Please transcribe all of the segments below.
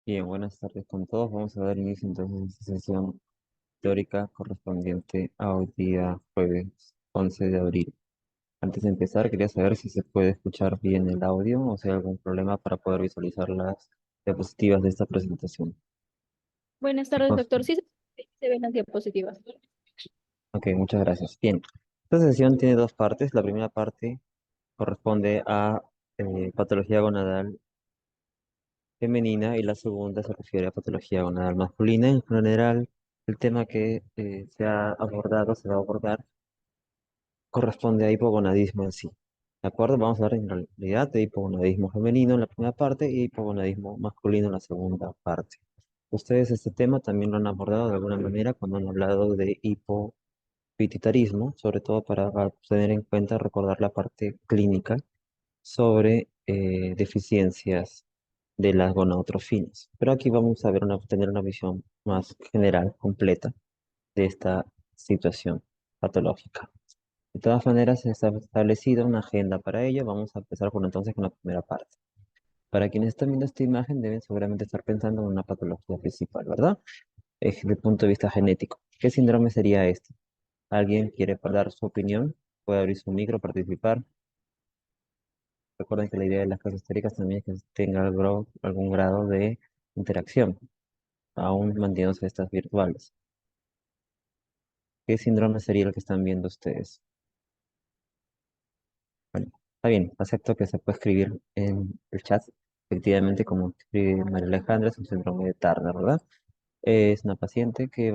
Bien, buenas tardes con todos. Vamos a dar inicio entonces a esta sesión teórica correspondiente a hoy día jueves 11 de abril. Antes de empezar, quería saber si se puede escuchar bien el audio o si hay algún problema para poder visualizar las diapositivas de esta presentación. Buenas tardes, Nos- doctor. Sí, se ven las diapositivas. Ok, muchas gracias. Bien, esta sesión tiene dos partes. La primera parte corresponde a patología gonadal femenina y la segunda se refiere a patología gonadal masculina. En general, el tema que se va a abordar, corresponde a hipogonadismo en sí. ¿De acuerdo? Vamos a ver en realidad de hipogonadismo femenino en la primera parte y hipogonadismo masculino en la segunda parte. Ustedes este tema también lo han abordado de alguna manera cuando han hablado de hipopituitarismo, sobre todo para tener en cuenta, recordar la parte clínica sobre deficiencias de las gonadotrofinas. Pero aquí vamos a tener una visión más general, completa, de esta situación patológica. De todas maneras, se está establecida una agenda para ello. Vamos a empezar entonces con la primera parte. Para quienes están viendo esta imagen, deben seguramente estar pensando en una patología principal, ¿verdad? Desde el punto de vista genético. ¿Qué síndrome sería este? ¿Alguien quiere dar su opinión? Puede abrir su micro, participar. Recuerden que la idea de las clases teóricas también es que tenga algún grado de interacción, aún manteniéndose estas virtuales. ¿Qué síndrome sería el que están viendo ustedes? Bueno, está bien, acepto que se puede escribir en el chat. Efectivamente, como escribe María Alejandra, es un síndrome de Turner, ¿verdad? Es una paciente que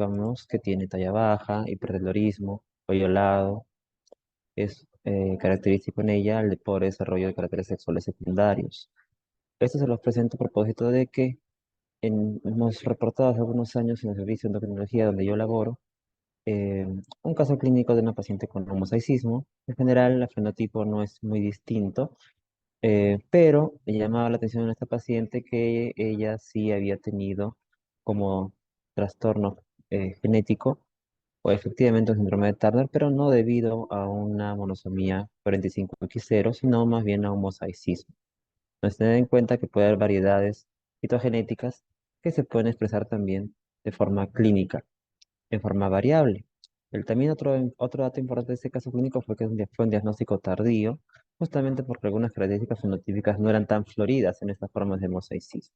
tiene talla baja, hipertelorismo, cuello lado. Es característico en ella el pobre desarrollo de caracteres sexuales secundarios. Esto se los presento a propósito de que hemos reportado hace algunos años en el servicio de endocrinología donde yo laboro, eh, un caso clínico de una paciente con homosaicismo. En general, el fenotipo no es muy distinto. Pero me llamaba la atención en esta paciente que ella sí había tenido como trastorno genético o efectivamente un síndrome de Turner, pero no debido a una monosomía 45x0, sino más bien a un mosaicismo. Nos tener en cuenta que puede haber variedades citogenéticas que se pueden expresar también de forma clínica, en forma variable. También otro dato importante de este caso clínico fue que fue un diagnóstico tardío, justamente porque algunas características fenotípicas no eran tan floridas en estas formas de mosaicismo.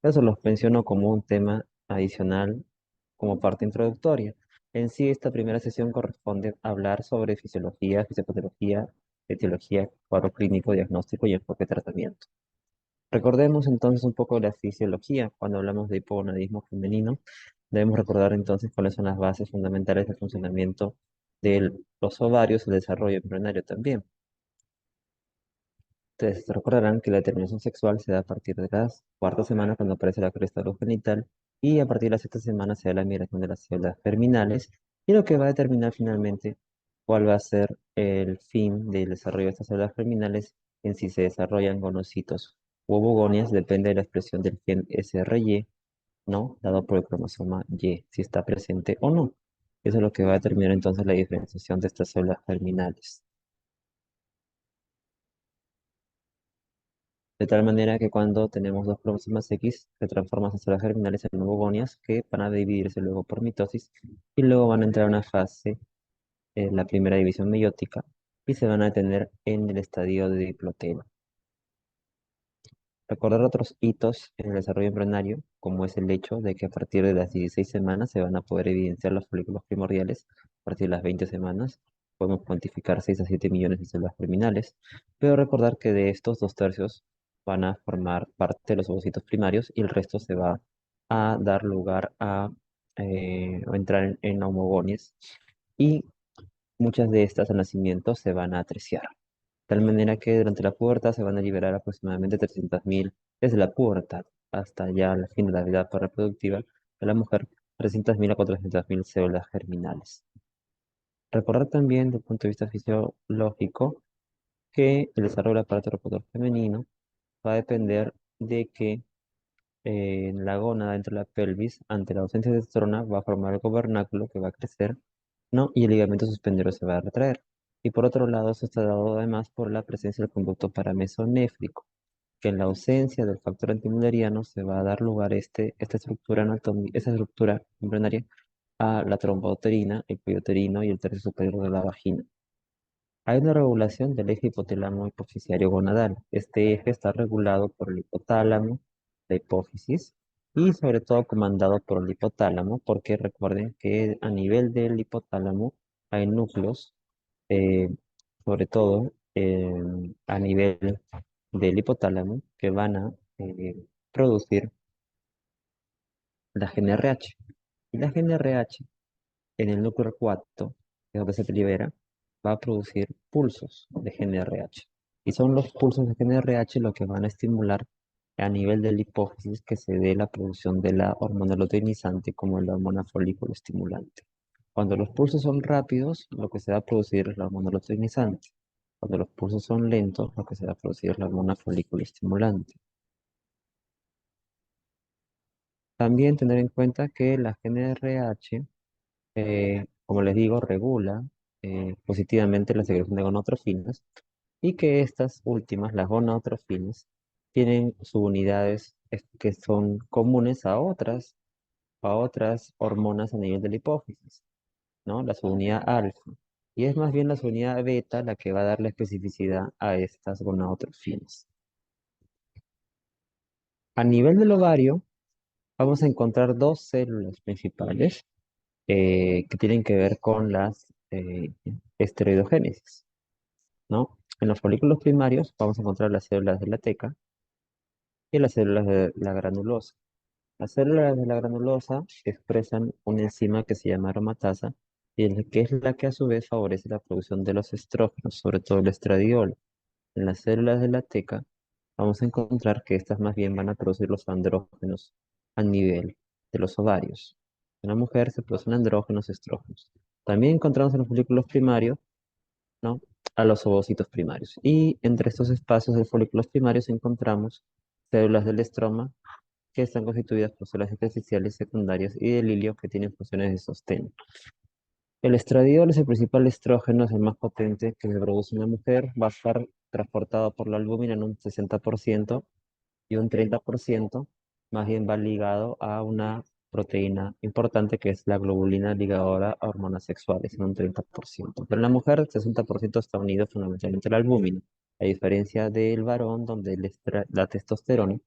Eso los menciono como un tema adicional, como parte introductoria. En sí, esta primera sesión corresponde a hablar sobre fisiología, fisiopatología, etiología, cuadro clínico, diagnóstico y enfoque de tratamiento. Recordemos entonces un poco de la fisiología. Cuando hablamos de hipogonadismo femenino, debemos recordar entonces cuáles son las bases fundamentales del funcionamiento de los ovarios y el desarrollo embrionario también. Ustedes recordarán que la determinación sexual se da a partir de la cuarta semana cuando aparece la cresta genital y a partir de la sexta semana se da la migración de las células germinales y lo que va a determinar finalmente cuál va a ser el fin del desarrollo de estas células germinales en si se desarrollan gonocitos u ovogonias depende de la expresión del gen SRY, ¿no? Dado por el cromosoma Y, si está presente o no. Eso es lo que va a determinar entonces la diferenciación de estas células germinales. De tal manera que cuando tenemos dos cromosomas X, se transforman esas células germinales en ovogonias que van a dividirse luego por mitosis y luego van a entrar a una fase, la primera división meiótica, y se van a detener en el estadio de diploteno. Recordar otros hitos en el desarrollo embrionario, como es el hecho de que a partir de las 16 semanas se van a poder evidenciar los folículos primordiales, a partir de las 20 semanas podemos cuantificar 6 a 7 millones de células germinales, pero recordar que de estos 2/3 van a formar parte de los ovocitos primarios y el resto se va a dar lugar a o entrar en homogonias y muchas de estas al nacimiento se van a atreziar. De tal manera que durante la pubertad se van a liberar aproximadamente 300.000, desde la pubertad hasta ya la fin de la vida reproductiva de la mujer, 300.000 a 400.000 células germinales. Recordar también, desde el punto de vista fisiológico, que el desarrollo del aparato reproductor femenino va a depender de que la gónada dentro de la pelvis, ante la ausencia de testosterona, va a formar el gobernáculo que va a crecer, ¿no? Y el ligamento suspensorial se va a retraer. Y por otro lado, eso está dado además por la presencia del conducto paramesonéfrico. que en la ausencia del factor antimülleriano se va a dar lugar esta estructura anatómica, esa estructura embrionaria a la trompa uterina, el cuello uterino y el tercio superior de la vagina. Hay una regulación del eje hipotálamo hipofisiario gonadal. Este eje está regulado por el hipotálamo, la hipófisis y sobre todo comandado por el hipotálamo, porque recuerden que a nivel del hipotálamo hay núcleos, eh, sobre todo a nivel del hipotálamo, que van a producir la GNRH. Y la GNRH en el núcleo 4, que es donde se libera, va a producir pulsos de GNRH. Y son los pulsos de GNRH lo que van a estimular a nivel de la hipófisis que se dé la producción de la hormona luteinizante como la hormona folículo estimulante. Cuando los pulsos son rápidos, lo que se va a producir es la hormona luteinizante. Cuando los pulsos son lentos, lo que se va a producir es la hormona folículo estimulante. También tener en cuenta que la GNRH como les digo, regula positivamente la secreción de gonadotrofinas y que estas últimas, las gonadotrofinas, tienen subunidades que son comunes a otras hormonas a nivel de la hipófisis, ¿no? La subunidad alfa. Y es más bien la subunidad beta la que va a dar la especificidad a estas gonadotrofinas. A nivel del ovario, vamos a encontrar dos células principales que tienen que ver con las esteroidogénesis, ¿no? En los folículos primarios vamos a encontrar las células de la teca y las células de la granulosa. Las células de la granulosa expresan una enzima que se llama aromatasa y que es la que a su vez favorece la producción de los estrógenos, sobre todo el estradiol. En las células de la teca vamos a encontrar que estas más bien van a producir los andrógenos a nivel de los ovarios. En la mujer se producen andrógenos, estrógenos. También encontramos en los folículos primarios, ¿no? A los ovocitos primarios. Y entre estos espacios de folículos primarios encontramos células del estroma que están constituidas por células intersticiales secundarias y del hilio que tienen funciones de sostén. El estradiol es el principal estrógeno, es el más potente que se produce en la mujer, va a estar transportado por la albúmina en un 60% y un 30% más bien va ligado a una proteína importante que es la globulina ligadora a hormonas sexuales en un 30%. Pero en la mujer el 60% está unido fundamentalmente a la albúmina, a diferencia del varón donde la testosterona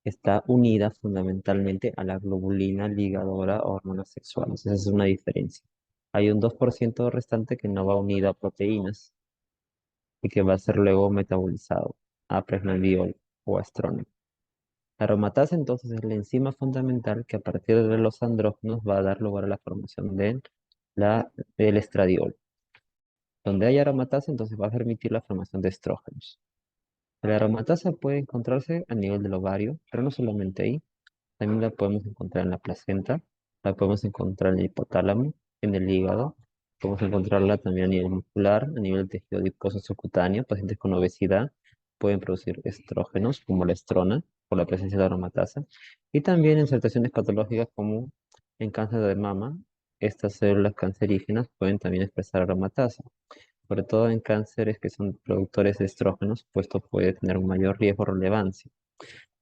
está unida fundamentalmente a la globulina ligadora a hormonas sexuales. Esa es una diferencia. Hay un 2% restante que no va unido a proteínas y que va a ser luego metabolizado a pregnenolol o a estrógeno. La aromatasa entonces es la enzima fundamental que a partir de los andrógenos va a dar lugar a la formación del estradiol. Donde hay aromatasa entonces va a permitir la formación de estrógenos. La aromatasa puede encontrarse a nivel del ovario, pero no solamente ahí. También la podemos encontrar en la placenta, la podemos encontrar en el hipotálamo, en el hígado. Podemos encontrarla también a nivel muscular, a nivel del tejido adiposo subcutáneo. Pacientes con obesidad pueden producir estrógenos, como la estrona, por la presencia de aromatasa. Y también en situaciones patológicas como en cáncer de mama, estas células cancerígenas pueden también expresar aromatasa. Sobre todo en cánceres que son productores de estrógenos, puesto puede tener un mayor riesgo o relevancia.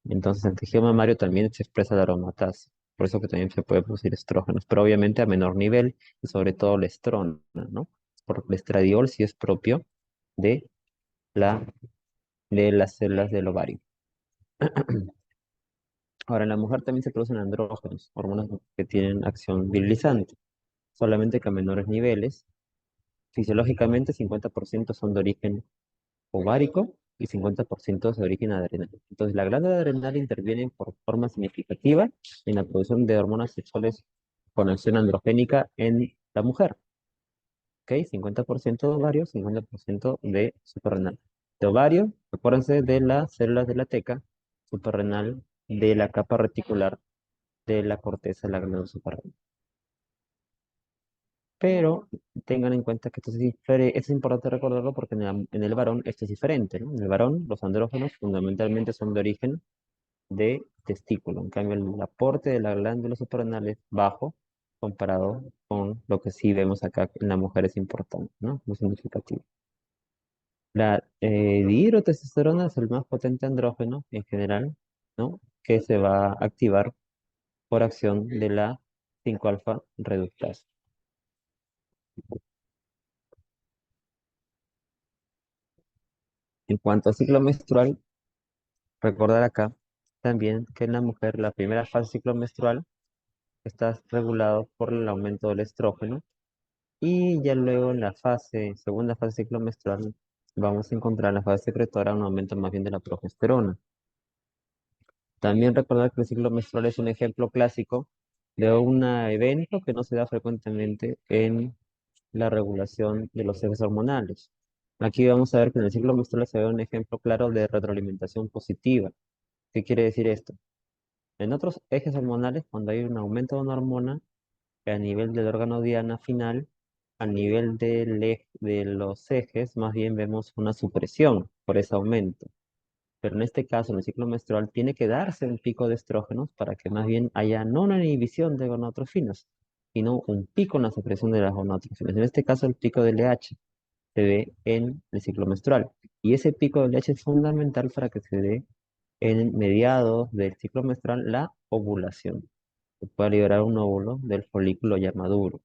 Entonces, en tejido mamario también se expresa la aromatasa, por eso que también se puede producir estrógenos, pero obviamente a menor nivel y sobre todo la estrona, ¿no? Porque el estradiol sí es propio de, la, de las células del ovario. Ahora, en la mujer también se producen andrógenos, hormonas que tienen acción virilizante, solamente que a menores niveles. Fisiológicamente, 50% son de origen ovárico y 50% es de origen adrenal. Entonces, la glándula adrenal interviene por forma significativa en la producción de hormonas sexuales con acción androgénica en la mujer. ¿Ok? 50% de ovario, 50% de suprarrenal. De ovario, acuérdense de las células de la teca, suprarrenal, de la capa reticular de la corteza de la glándula suprarrenal. Pero tengan en cuenta que esto es importante recordarlo porque en el varón esto es diferente, ¿no? En el varón los andrógenos fundamentalmente son de origen de testículo. En cambio, el aporte de la glándula suprarrenal es bajo comparado con lo que sí vemos acá en la mujer es importante, ¿no? Muy significativo. La dihidrotestosterona es el más potente andrógeno en general, ¿no? Que se va a activar por acción de la 5-alfa reductasa. En cuanto a ciclo menstrual, recordar acá también que en la mujer la primera fase ciclo menstrual está regulado por el aumento del estrógeno y ya luego en la segunda fase ciclo menstrual vamos a encontrar en la fase secretora un aumento más bien de la progesterona. También recordar que el ciclo menstrual es un ejemplo clásico de un evento que no se da frecuentemente en la regulación de los ejes hormonales. Aquí vamos a ver que en el ciclo menstrual se ve un ejemplo claro de retroalimentación positiva. ¿Qué quiere decir esto? En otros ejes hormonales, cuando hay un aumento de una hormona, a nivel del órgano diana final, a nivel de los ejes, más bien vemos una supresión por ese aumento. Pero en este caso, en el ciclo menstrual, tiene que darse un pico de estrógenos para que más bien haya no una inhibición de gonadotrofinas, sino un pico en la secreción de las gonadotrofinas. En este caso, el pico de LH se ve en el ciclo menstrual. Y ese pico de LH es fundamental para que se dé en mediados del ciclo menstrual la ovulación. Se puede liberar un óvulo del folículo ya maduro,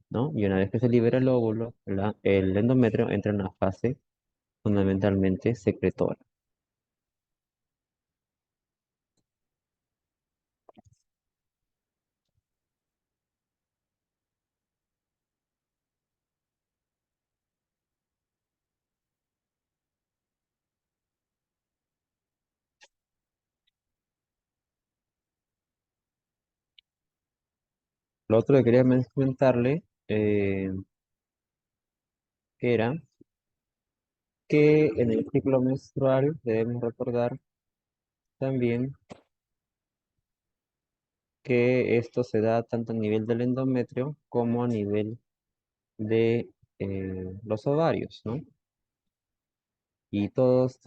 ¿no? Y una vez que se libera el óvulo, el endometrio entra en una fase fundamentalmente secretora. Lo otro que quería comentarle era que en el ciclo menstrual debemos recordar también que esto se da tanto a nivel del endometrio como a nivel de los ovarios, ¿no? Y todas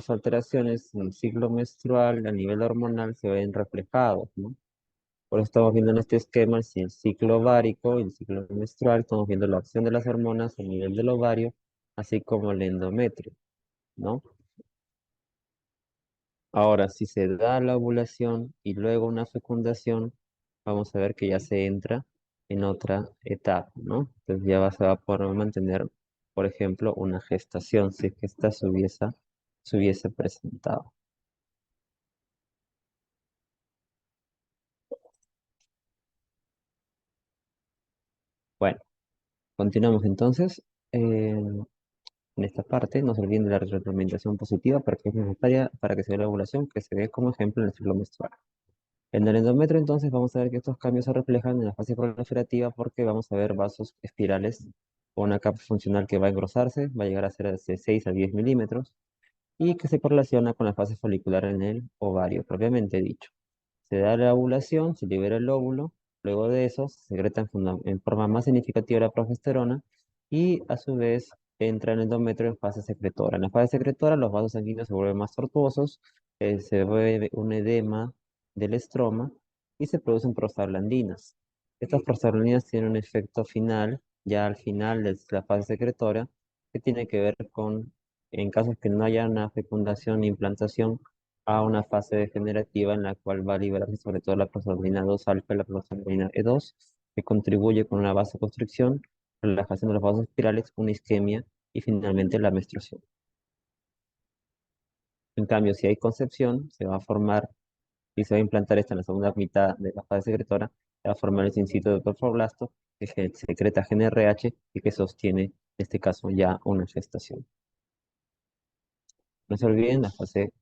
alteraciones en el ciclo menstrual a nivel hormonal se ven reflejados, ¿no? Por eso estamos viendo en este esquema si el ciclo ovárico y el ciclo menstrual, estamos viendo la acción de las hormonas a nivel del ovario, así como el endometrio, ¿no? Ahora, si se da la ovulación y luego una fecundación, vamos a ver que ya se entra en otra etapa, ¿no? Entonces se va a poder mantener, por ejemplo, una gestación, si es que esta se hubiese presentado. Bueno, continuamos entonces. En esta parte, no se olviden de la retroalimentación positiva porque es necesaria para que se dé la ovulación, que se ve como ejemplo en el ciclo menstrual. En el endometrio, entonces, vamos a ver que estos cambios se reflejan en la fase proliferativa porque vamos a ver vasos espirales o una capa funcional que va a engrosarse, va a llegar a ser de 6 a 10 milímetros y que se correlaciona con la fase folicular en el ovario, propiamente dicho. Se da la ovulación, se libera el óvulo, luego de eso se secreta en forma más significativa la progesterona y a su vez entra en el endometrio en fase secretora. En la fase secretora los vasos sanguíneos se vuelven más tortuosos, se ve un edema del estroma y se producen prostaglandinas. Estas prostaglandinas tienen un efecto final, ya al final de la fase secretora, que tiene que ver con, en casos que no haya una fecundación ni implantación, a una fase degenerativa en la cual va a liberarse sobre todo la prostaglandina 2 alfa y la prostaglandina E2, que contribuye con una vasoconstricción, relajación de los vasos espirales, una isquemia y finalmente la menstruación. En cambio, si hay concepción, se va a formar y se va a implantar esta en la segunda mitad de la fase secretora, se va a formar el cincito de torblasto que secreta GnRH y que sostiene, en este caso, ya una gestación. No se olviden, la fase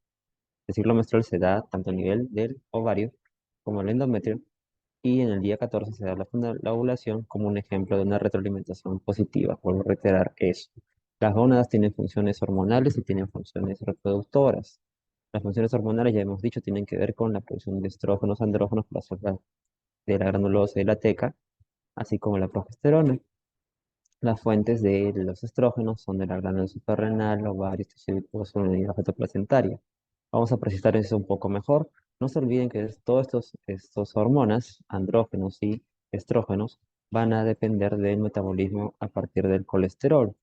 el ciclo menstrual se da tanto a nivel del ovario como el endometrio y en el día 14 se da la ovulación como un ejemplo de una retroalimentación positiva. Vuelvo a reiterar eso. Las gónadas tienen funciones hormonales y tienen funciones reproductoras. Las funciones hormonales, ya hemos dicho, tienen que ver con la producción de estrógenos, andrógenos, plasma de la granulosa y la teca, así como la progesterona. Las fuentes de los estrógenos son de la glándula suprarrenal, ovarios, tejido adiposo y la feto placentaria. Vamos a precisar eso un poco mejor. No se olviden que todos estos hormonas, andrógenos y estrógenos, van a depender del metabolismo a partir del colesterol.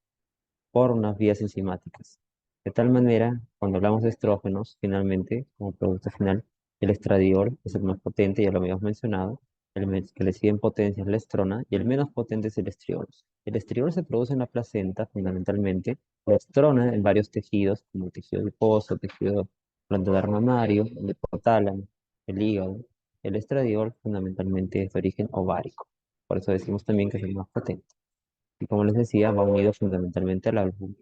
por unas vías enzimáticas. De tal manera, cuando hablamos de estrógenos, finalmente, como producto final, el estradiol es el más potente, ya lo habíamos mencionado, que le sigue en potencia es la estrona y el menos potente es el estriol. El estriol se produce en la placenta, fundamentalmente, la estrona en varios tejidos, como el tejido adiposo, tejido glandular mamario, el hipotálamo, el hígado. El estradiol fundamentalmente es de origen ovárico. Por eso decimos también que es el más potente. Y como les decía, va unido fundamentalmente al álbum.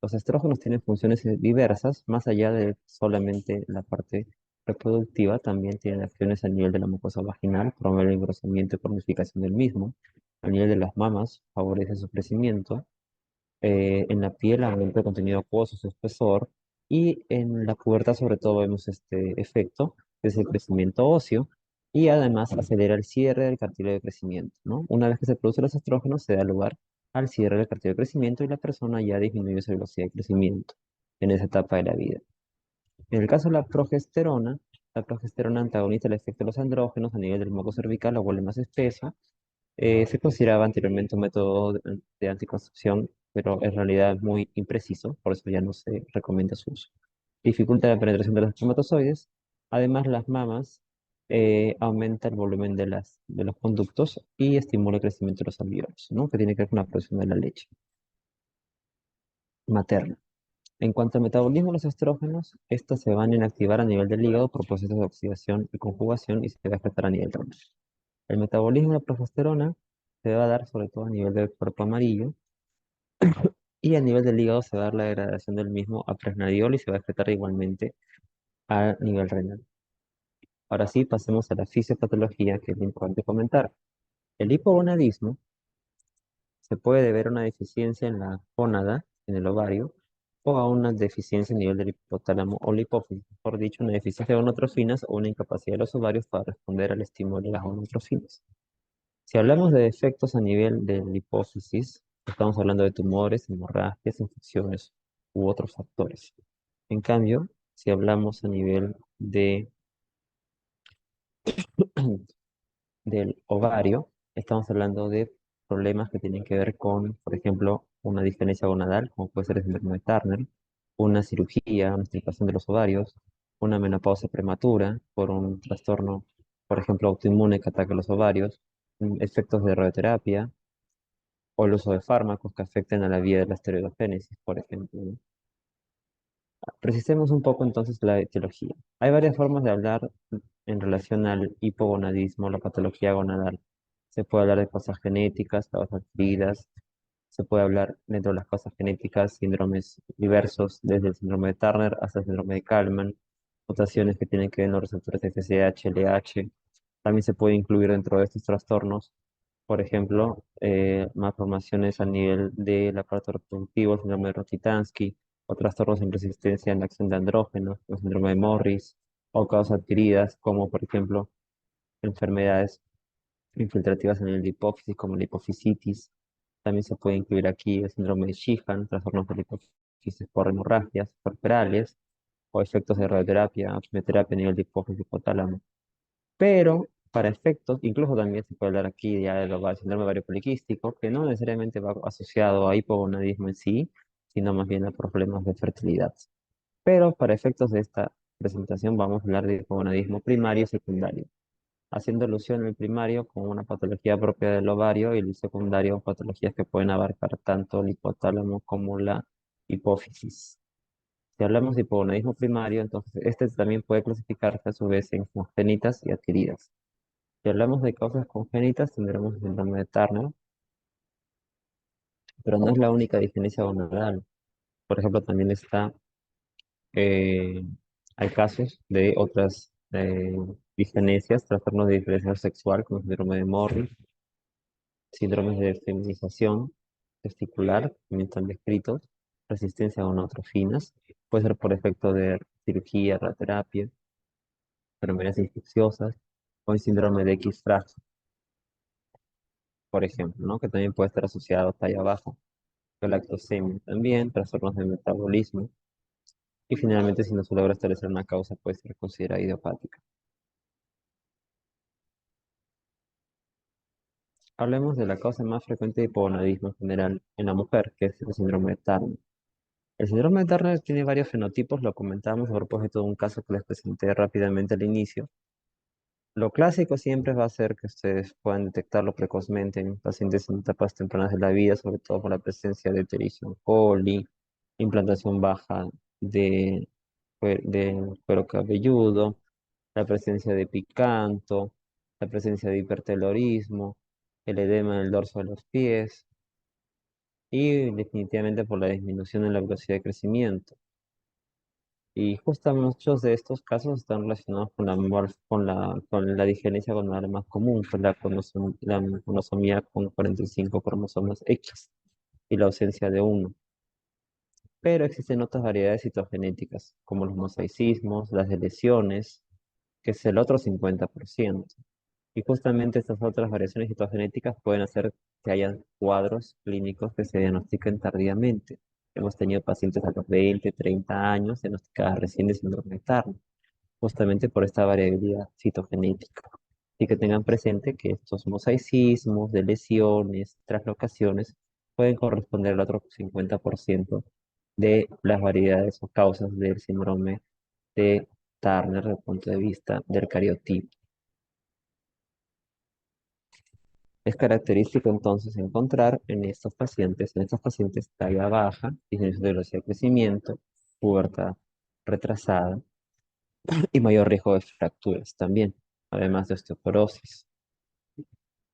Los estrógenos tienen funciones diversas, más allá de solamente la parte reproductiva, también tienen acciones a nivel de la mucosa vaginal, promueve el engrosamiento y cronificación del mismo, a nivel de las mamas, favorece su crecimiento, en la piel aumenta el contenido acuoso, su espesor, y en la pubertad sobre todo vemos este efecto, que es el crecimiento óseo, y además acelera el cierre del cartílago de crecimiento, ¿no? Una vez que se producen los estrógenos, se da lugar al cierre del cartílago de crecimiento y la persona ya disminuye su velocidad de crecimiento en esa etapa de la vida. En el caso de la progesterona antagoniza el efecto de los andrógenos a nivel del moco cervical, lo vuelve más espeso, se consideraba anteriormente un método de anticoncepción, pero en realidad es muy impreciso, por eso ya no se recomienda su uso. Dificulta la penetración de los espermatozoides. Además, las mamas aumenta el volumen de los conductos y estimula el crecimiento de los alvéolos, ¿no? Que tiene que ver con la producción de la leche materna. En cuanto al metabolismo de los estrógenos, estos se van a inactivar a nivel del hígado por procesos de oxidación y conjugación y se va a afectar a nivel renal. El metabolismo de la progesterona se va a dar sobre todo a nivel del cuerpo amarillo y a nivel del hígado se va a dar la degradación del mismo a presnadiol y se va a afectar igualmente a nivel renal. Ahora sí, pasemos a la fisiopatología, que es importante comentar. El hipogonadismo se puede deber a una deficiencia en la gónada, en el ovario, o a una deficiencia a nivel del hipotálamo o la hipófisis. Por dicho, una deficiencia de gonadotrofinas o una incapacidad de los ovarios para responder al estímulo de las gonadotrofinas. Si hablamos de efectos a nivel de la hipófisis, estamos hablando de tumores, hemorragias, infecciones u otros factores. En cambio, si hablamos a nivel del ovario, estamos hablando de problemas que tienen que ver con, por ejemplo, una diferencia gonadal, como puede ser el síndrome de Turner, una cirugía, una extirpación de los ovarios, una menopausia prematura por un trastorno, por ejemplo, autoinmune que ataca los ovarios, efectos de radioterapia, o el uso de fármacos que afecten a la vía de la esteroidogénesis, por ejemplo, ¿no? Precisemos un poco entonces la etiología. Hay varias formas de hablar en relación al hipogonadismo, la patología gonadal. Se puede hablar de causas genéticas, causas adquiridas, se puede hablar dentro de las causas genéticas, síndromes diversos, desde el síndrome de Turner hasta el síndrome de Kallmann, mutaciones que tienen que ver con los receptores FSH, LH. También se puede incluir dentro de estos trastornos, por ejemplo, malformaciones a nivel del aparato reproductivo, el síndrome de Rokitansky, o trastornos en resistencia en la acción de andrógenos, el síndrome de Morris, o causas adquiridas, como por ejemplo enfermedades infiltrativas en el hipófisis, como la hipofisitis. También se puede incluir aquí el síndrome de Sheehan, trastornos de la hipófisis por hemorragias perorales, o efectos de radioterapia, quimioterapia a nivel de hipófisis hipotálamo. Pero para efectos, incluso también se puede hablar aquí ya de del síndrome ovario poliquístico, que no necesariamente va asociado a hipogonadismo en sí, sino más bien a problemas de fertilidad. Pero para efectos de esta presentación vamos a hablar de hipogonadismo primario y secundario, haciendo alusión al primario como una patología propia del ovario y el secundario patologías que pueden abarcar tanto el hipotálamo como la hipófisis. Si hablamos de hipogonadismo primario, entonces este también puede clasificarse a su vez en congénitas y adquiridas. Si hablamos de causas congénitas, tendremos el síndrome de Turner, pero no es la única diferencia gonadal. Por ejemplo, también eh, hay casos de otras disgenesias, trastornos de diferenciación sexual, como el síndrome de Morris, síndromes de feminización testicular, también están descritos, resistencia a gonadotrofinas, puede ser por efecto de cirugía, radioterapia, enfermedades infecciosas, o el síndrome de X-frágil, por ejemplo, ¿no? Que también puede estar asociado a talla baja, galactosemia también, trastornos de metabolismo, y finalmente si no se logra establecer una causa puede ser considerada idiopática. Hablemos de la causa más frecuente de hipogonadismo en general en la mujer, que es el síndrome de Turner. El síndrome de Turner tiene varios fenotipos, lo comentamos a propósito de un caso que les presenté rápidamente al inicio. Lo clásico siempre va a ser que ustedes puedan detectarlo precozmente en pacientes en etapas tempranas de la vida, sobre todo por la presencia de Escherichia coli, implantación baja de, del cuero cabelludo, la presencia de picanto, la presencia de hipertelorismo, el edema en el dorso de los pies y definitivamente por la disminución en la velocidad de crecimiento. Y justo muchos de estos casos están relacionados con con la digenesia gonadal más común, que es la monosomía con 45 cromosomas X y la ausencia de uno. Pero existen otras variedades citogenéticas, como los mosaicismos, las deleciones, que es el otro 50%. Y justamente estas otras variaciones citogenéticas pueden hacer que haya cuadros clínicos que se diagnostiquen tardíamente. Hemos tenido pacientes a los 20, 30 años diagnosticadas recién de síndrome de Turner, justamente por esta variabilidad citogenética. Y que tengan presente que estos mosaicismos de lesiones, traslocaciones, pueden corresponder al otro 50% de las variedades o causas del síndrome de Turner desde el punto de vista del cariotipo. Es característico entonces encontrar en estos pacientes talla baja, disminución de velocidad de crecimiento, pubertad retrasada y mayor riesgo de fracturas también, además de osteoporosis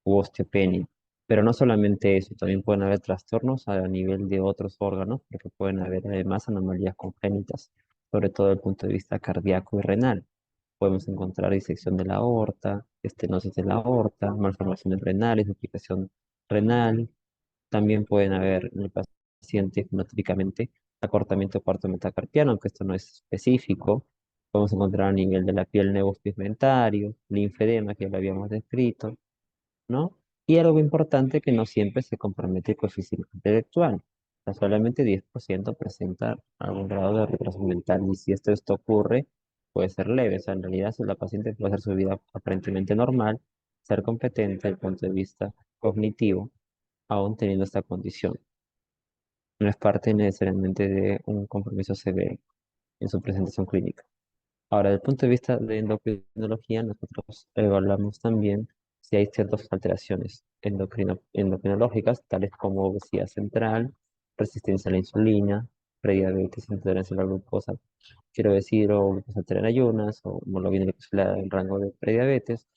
u osteopenia. Pero no solamente eso, también pueden haber trastornos a nivel de otros órganos, porque pueden haber además anomalías congénitas, sobre todo desde el punto de vista cardíaco y renal. Podemos encontrar disección de la aorta, estenosis de la aorta, malformaciones renales, duplicación renal. También pueden haber en el paciente fenotípicamente acortamiento de cuarto metacarpiano, aunque esto no es específico. Podemos encontrar a nivel de la piel nevus pigmentario, linfedema, que ya lo habíamos descrito, ¿no? Y algo importante que no siempre se compromete el coeficiente intelectual. O sea, solamente 10% presenta algún grado de retraso mental. Y si esto ocurre, puede ser leve. O sea, en realidad, si la paciente puede hacer su vida aparentemente normal, ser competente desde el punto de vista cognitivo, aún teniendo esta condición. No es parte necesariamente de un compromiso severo en su presentación clínica. Ahora, desde el punto de vista de endocrinología, nosotros evaluamos también si hay ciertas alteraciones endocrinológicas, tales como obesidad central, resistencia a la insulina, prediabetes, intolerancia a la glucosa, quiero decir, o glucosa alterada en ayunas, o hemoglobina glicosilada en rango de prediabetes,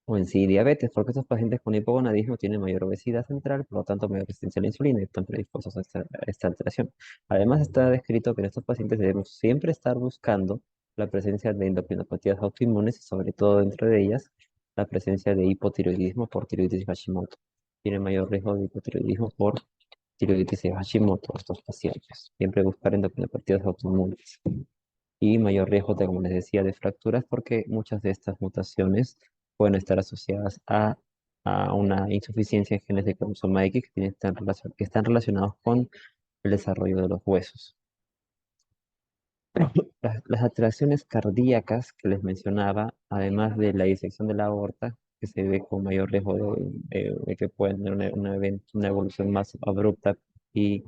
o en sí diabetes, porque estos pacientes con hipogonadismo tienen mayor obesidad central, por lo tanto mayor resistencia a la insulina y están predispuestos a esta alteración. Además está descrito que en estos pacientes debemos siempre estar buscando la presencia de endocrinopatías autoinmunes y sobre todo dentro de ellas la presencia de hipotiroidismo por tiroides Hashimoto. Tienen mayor riesgo de hipotiroidismo por tiroides de Hashimoto estos pacientes. Siempre buscar endocrinopatías autoinmunes y mayor riesgo, como les decía, de fracturas porque muchas de estas mutaciones pueden estar asociadas a una insuficiencia en genes de cromosoma X que están relacionados con el desarrollo de los huesos. Las alteraciones cardíacas que les mencionaba, además de la disección de la aorta, que se ve con mayor riesgo de que pueden tener una evolución más abrupta y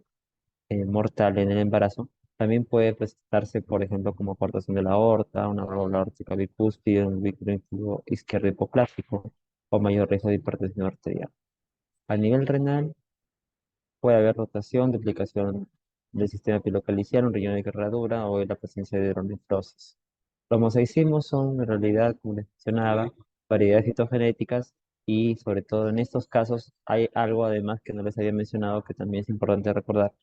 mortal en el embarazo, también puede presentarse, por ejemplo, como cortación de la aorta, una válvula aórtica bicúspide, un vínculo izquierdo hipoplástico o mayor riesgo de hipertensión arterial. A nivel renal, puede haber rotación, duplicación del sistema pilocaliciano, un riñón de herradura o la presencia de hidronefrosis. Los mosaicismos son, en realidad, como les mencionaba, variedades citogenéticas y, sobre todo en estos casos, hay algo además que no les había mencionado que también es importante recordar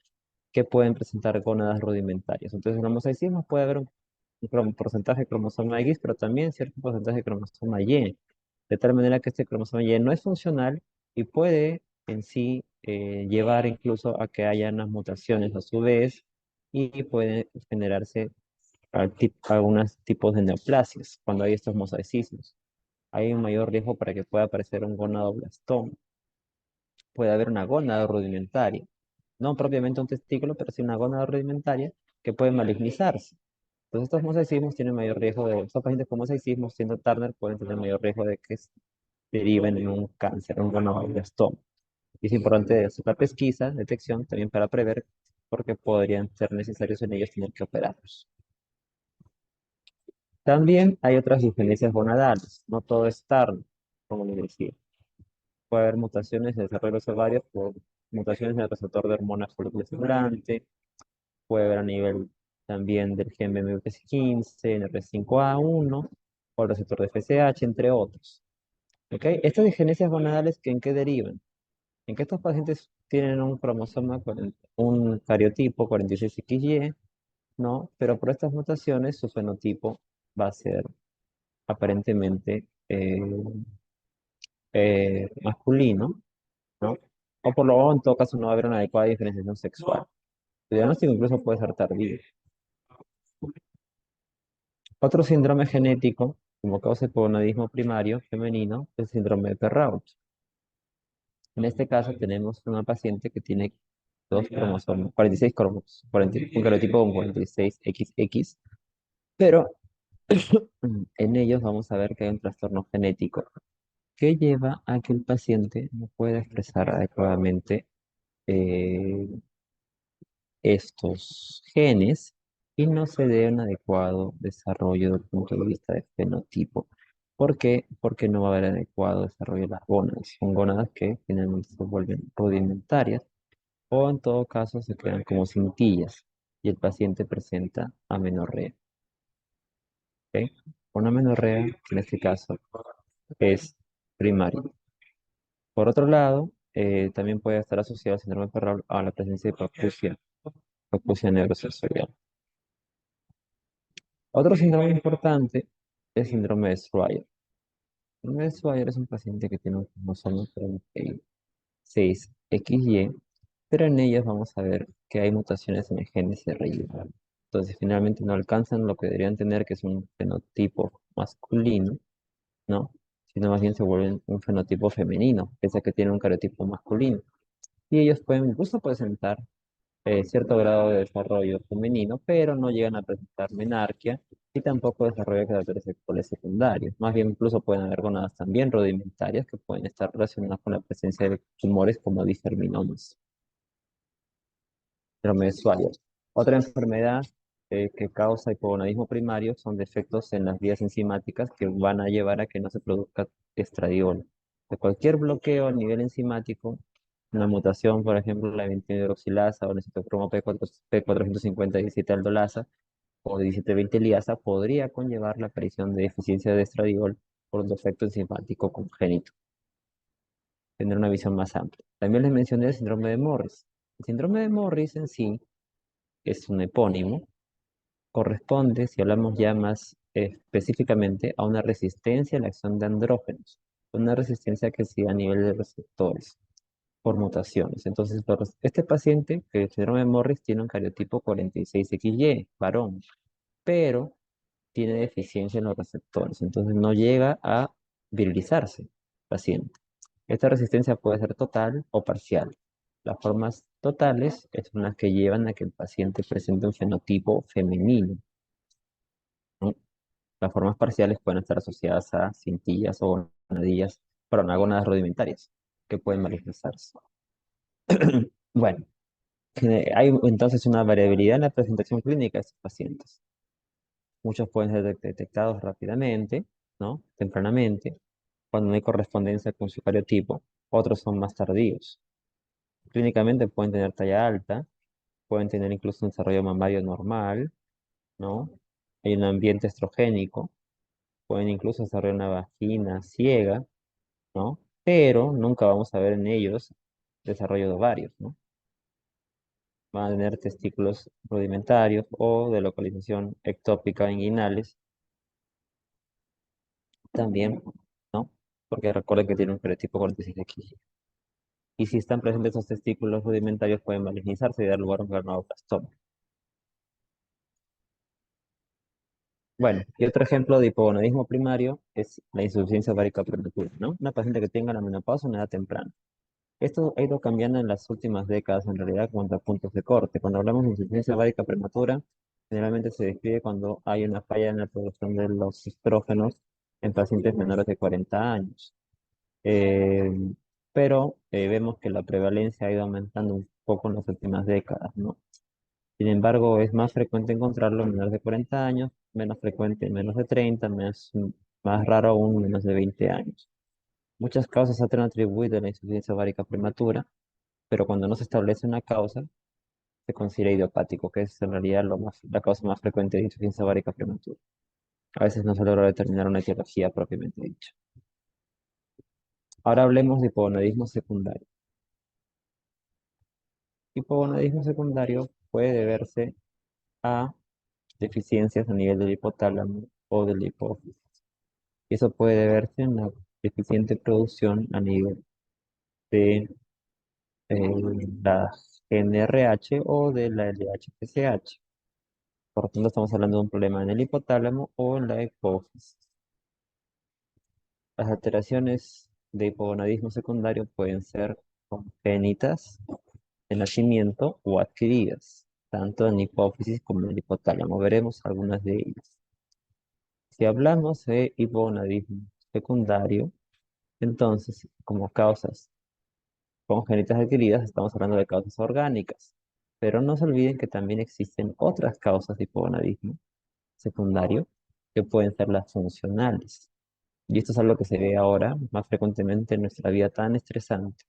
que pueden presentar gónadas rudimentarias. Entonces, en los mosaicismos puede haber un porcentaje de cromosoma X, pero también cierto porcentaje de cromosoma Y, de tal manera que este cromosoma Y no es funcional y puede en sí llevar incluso a que haya unas mutaciones a su vez y puede generarse algunos tipos de neoplasias cuando hay estos mosaicismos. Hay un mayor riesgo para que pueda aparecer un gonadoblastoma. Puede haber una gónada rudimentaria, no propiamente un testículo, pero sí una gónada rudimentaria que puede malignizarse. Entonces, estos mosaicismos tienen mayor riesgo estos pacientes con mosaicismos, siendo Turner, pueden tener mayor riesgo de que deriven en un cáncer, un glioblastoma. Y es importante hacer la pesquisa, detección, también para prever, porque podrían ser necesarios en ellos tener que operarlos. También hay otras diferencias gonadales, no todo es tardo, como les decía. Puede haber mutaciones en el desarrollo de los ovarios por mutaciones en el receptor de hormonas folículo estimulante, puede haber a nivel también del gen BMP15, NR5A1 o el receptor de FSH, entre otros. ¿Ok? Estas diferencias gonadales, ¿en qué derivan? En que estos pacientes tienen un cromosoma, un cariotipo 46XY, ¿no? Pero por estas mutaciones su fenotipo va a ser aparentemente masculino, ¿no? O por lo menos en todo caso no va a haber una adecuada diferenciación sexual. El diagnóstico incluso puede ser tardío. Otro síndrome genético, como causa de hipogonadismo primario femenino, es el síndrome de Perrault. En este caso tenemos una paciente que tiene dos cromosomas, 46 cromos, 40 un cariotipo con 46XX, pero en ellos vamos a ver que hay un trastorno genético que lleva a que el paciente no pueda expresar adecuadamente eh, estos genes y no se dé un adecuado desarrollo desde el punto de vista de fenotipo. ¿Por qué? Porque no va a haber adecuado desarrollo de las gónadas. Son gónadas que finalmente se vuelven rudimentarias o en todo caso se quedan como cintillas y el paciente presenta amenorrea. ¿Ok? Una amenorrea, que en este caso es primaria. Por otro lado, también puede estar asociado al síndrome de Ferrari a la presencia de papucia neurosensorial. Otro síndrome importante es el síndrome de Swyer. El síndrome de Swyer es un paciente que tiene un cromosoma 36XY, pero en ellas vamos a ver que hay mutaciones en el gen SRY. Entonces, finalmente no alcanzan lo que deberían tener, que es un fenotipo masculino, ¿no? Sino más bien se vuelven un fenotipo femenino, pese a que tiene un cariotipo masculino. Y ellos pueden incluso presentar cierto grado de desarrollo femenino, pero no llegan a presentar menarquia y tampoco desarrollo de caracteres sexuales secundarios. Más bien, incluso pueden haber gonadas también rudimentarias que pueden estar relacionadas con la presencia de tumores como disgerminomas, dromeosuarios. Otra enfermedad que causa hipogonadismo primario son defectos en las vías enzimáticas que van a llevar a que no se produzca estradiol. De cualquier bloqueo a nivel enzimático, una mutación, por ejemplo, la 21-hidroxilasa o el citocromo P450-17-aldolasa o 17-20 liasa, podría conllevar la aparición de deficiencia de estradiol por un defecto enzimático congénito. Tener una visión más amplia. También les mencioné el síndrome de Morris. El síndrome de Morris en sí es un epónimo, corresponde, si hablamos ya más específicamente, a una resistencia a la acción de andrógenos, una resistencia que se da a nivel de receptores por mutaciones. Entonces, este paciente, que el síndrome de Morris, tiene un cariotipo 46XY, varón, pero tiene deficiencia en los receptores, entonces no llega a virilizarse paciente. Esta resistencia puede ser total o parcial. Las formas totales son las que llevan a que el paciente presente un fenotipo femenino, ¿no? Las formas parciales pueden estar asociadas a cintillas o gonadillas, perdón, a gónadas rudimentarias que pueden manifestarse. Bueno, hay entonces una variabilidad en la presentación clínica de estos pacientes. Muchos pueden ser detectados rápidamente, ¿no? Tempranamente, cuando no hay correspondencia con su cariotipo. Otros son más tardíos. Clínicamente pueden tener talla alta, pueden tener incluso un desarrollo mamario normal, ¿no? Hay un ambiente estrogénico, pueden incluso desarrollar una vagina ciega, ¿no? Pero nunca vamos a ver en ellos desarrollo de ovarios, ¿no? Van a tener testículos rudimentarios o de localización ectópica inguinales también, ¿no? Porque recuerden que tiene un fenotipo 46X. Y si están presentes esos testículos rudimentarios pueden malignizarse y dar lugar a un glioblastoma. Bueno, y otro ejemplo de hipogonadismo primario es la insuficiencia ovárica prematura, ¿no? Una paciente que tenga la menopausia en edad temprana. Esto ha ido cambiando en las últimas décadas, en realidad, cuanto a puntos de corte. Cuando hablamos de insuficiencia ovárica prematura, generalmente se describe cuando hay una falla en la producción de los estrógenos en pacientes menores de 40 años. Eh, pero vemos que la prevalencia ha ido aumentando un poco en las últimas décadas, ¿no? Sin embargo, es más frecuente encontrarlo en menores de 40 años, menos frecuente en menos de 30, más raro aún en menos de 20 años. Muchas causas se han atribuido a la insuficiencia ovárica prematura, pero cuando no se establece una causa, se considera idiopático, que es en realidad la causa más frecuente de insuficiencia ovárica prematura. A veces no se logra determinar una etiología propiamente dicha. Ahora hablemos de hipogonadismo secundario. Hipogonadismo secundario puede deberse a deficiencias a nivel del hipotálamo o del hipófisis. Y eso puede deberse en la deficiente producción a nivel de la GNRH o de la LHPCH. Por lo tanto, estamos hablando de un problema en el hipotálamo o en la hipófisis. Las alteraciones de hipogonadismo secundario pueden ser congénitas de nacimiento o adquiridas, tanto en hipófisis como en el hipotálamo. Veremos algunas de ellas. Si hablamos de hipogonadismo secundario, entonces, como causas congénitas adquiridas, estamos hablando de causas orgánicas. Pero no se olviden que también existen otras causas de hipogonadismo secundario que pueden ser las funcionales. Y esto es algo que se ve ahora más frecuentemente en nuestra vida tan estresante,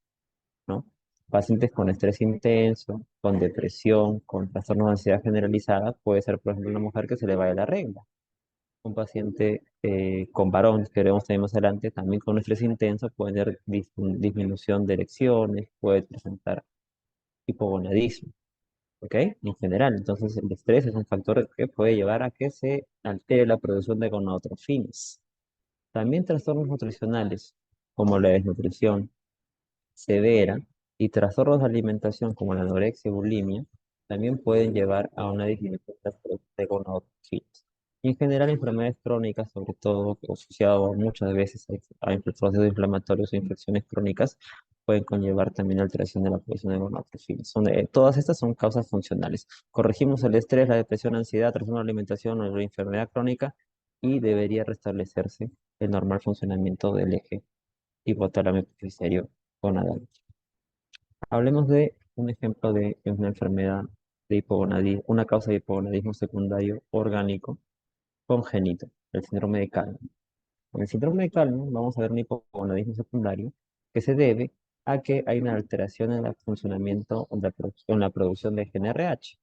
¿no? Pacientes con estrés intenso, con depresión, con trastornos de ansiedad generalizada, puede ser, por ejemplo, una mujer que se le vaya la regla. Un paciente con varón, que veremos también más adelante, también con estrés intenso, puede tener disminución de erecciones, puede presentar hipogonadismo, ¿ok? En general, entonces el estrés es un factor que puede llevar a que se altere la producción de gonadotropines. También trastornos nutricionales, como la desnutrición severa y trastornos de alimentación, como la anorexia y bulimia, también pueden llevar a una disminución de la producción de gonadotrofinas. Y en general, enfermedades crónicas, sobre todo asociadas muchas veces a procesos inflamatorios o infecciones crónicas, pueden conllevar también alteración de la producción de gonadotrofinas. Todas estas son causas funcionales. Corregimos el estrés, la depresión, la ansiedad, trastorno de alimentación o la enfermedad crónica y debería restablecerse el normal funcionamiento del eje hipotálamo hipofisario gonadal. Hablemos de un ejemplo de una enfermedad de hipogonadismo, una causa de hipogonadismo secundario orgánico congénito, el síndrome de Kalman. En el síndrome de Kalman vamos a ver un hipogonadismo secundario que se debe a que hay una alteración en el funcionamiento o en la producción de GNRH,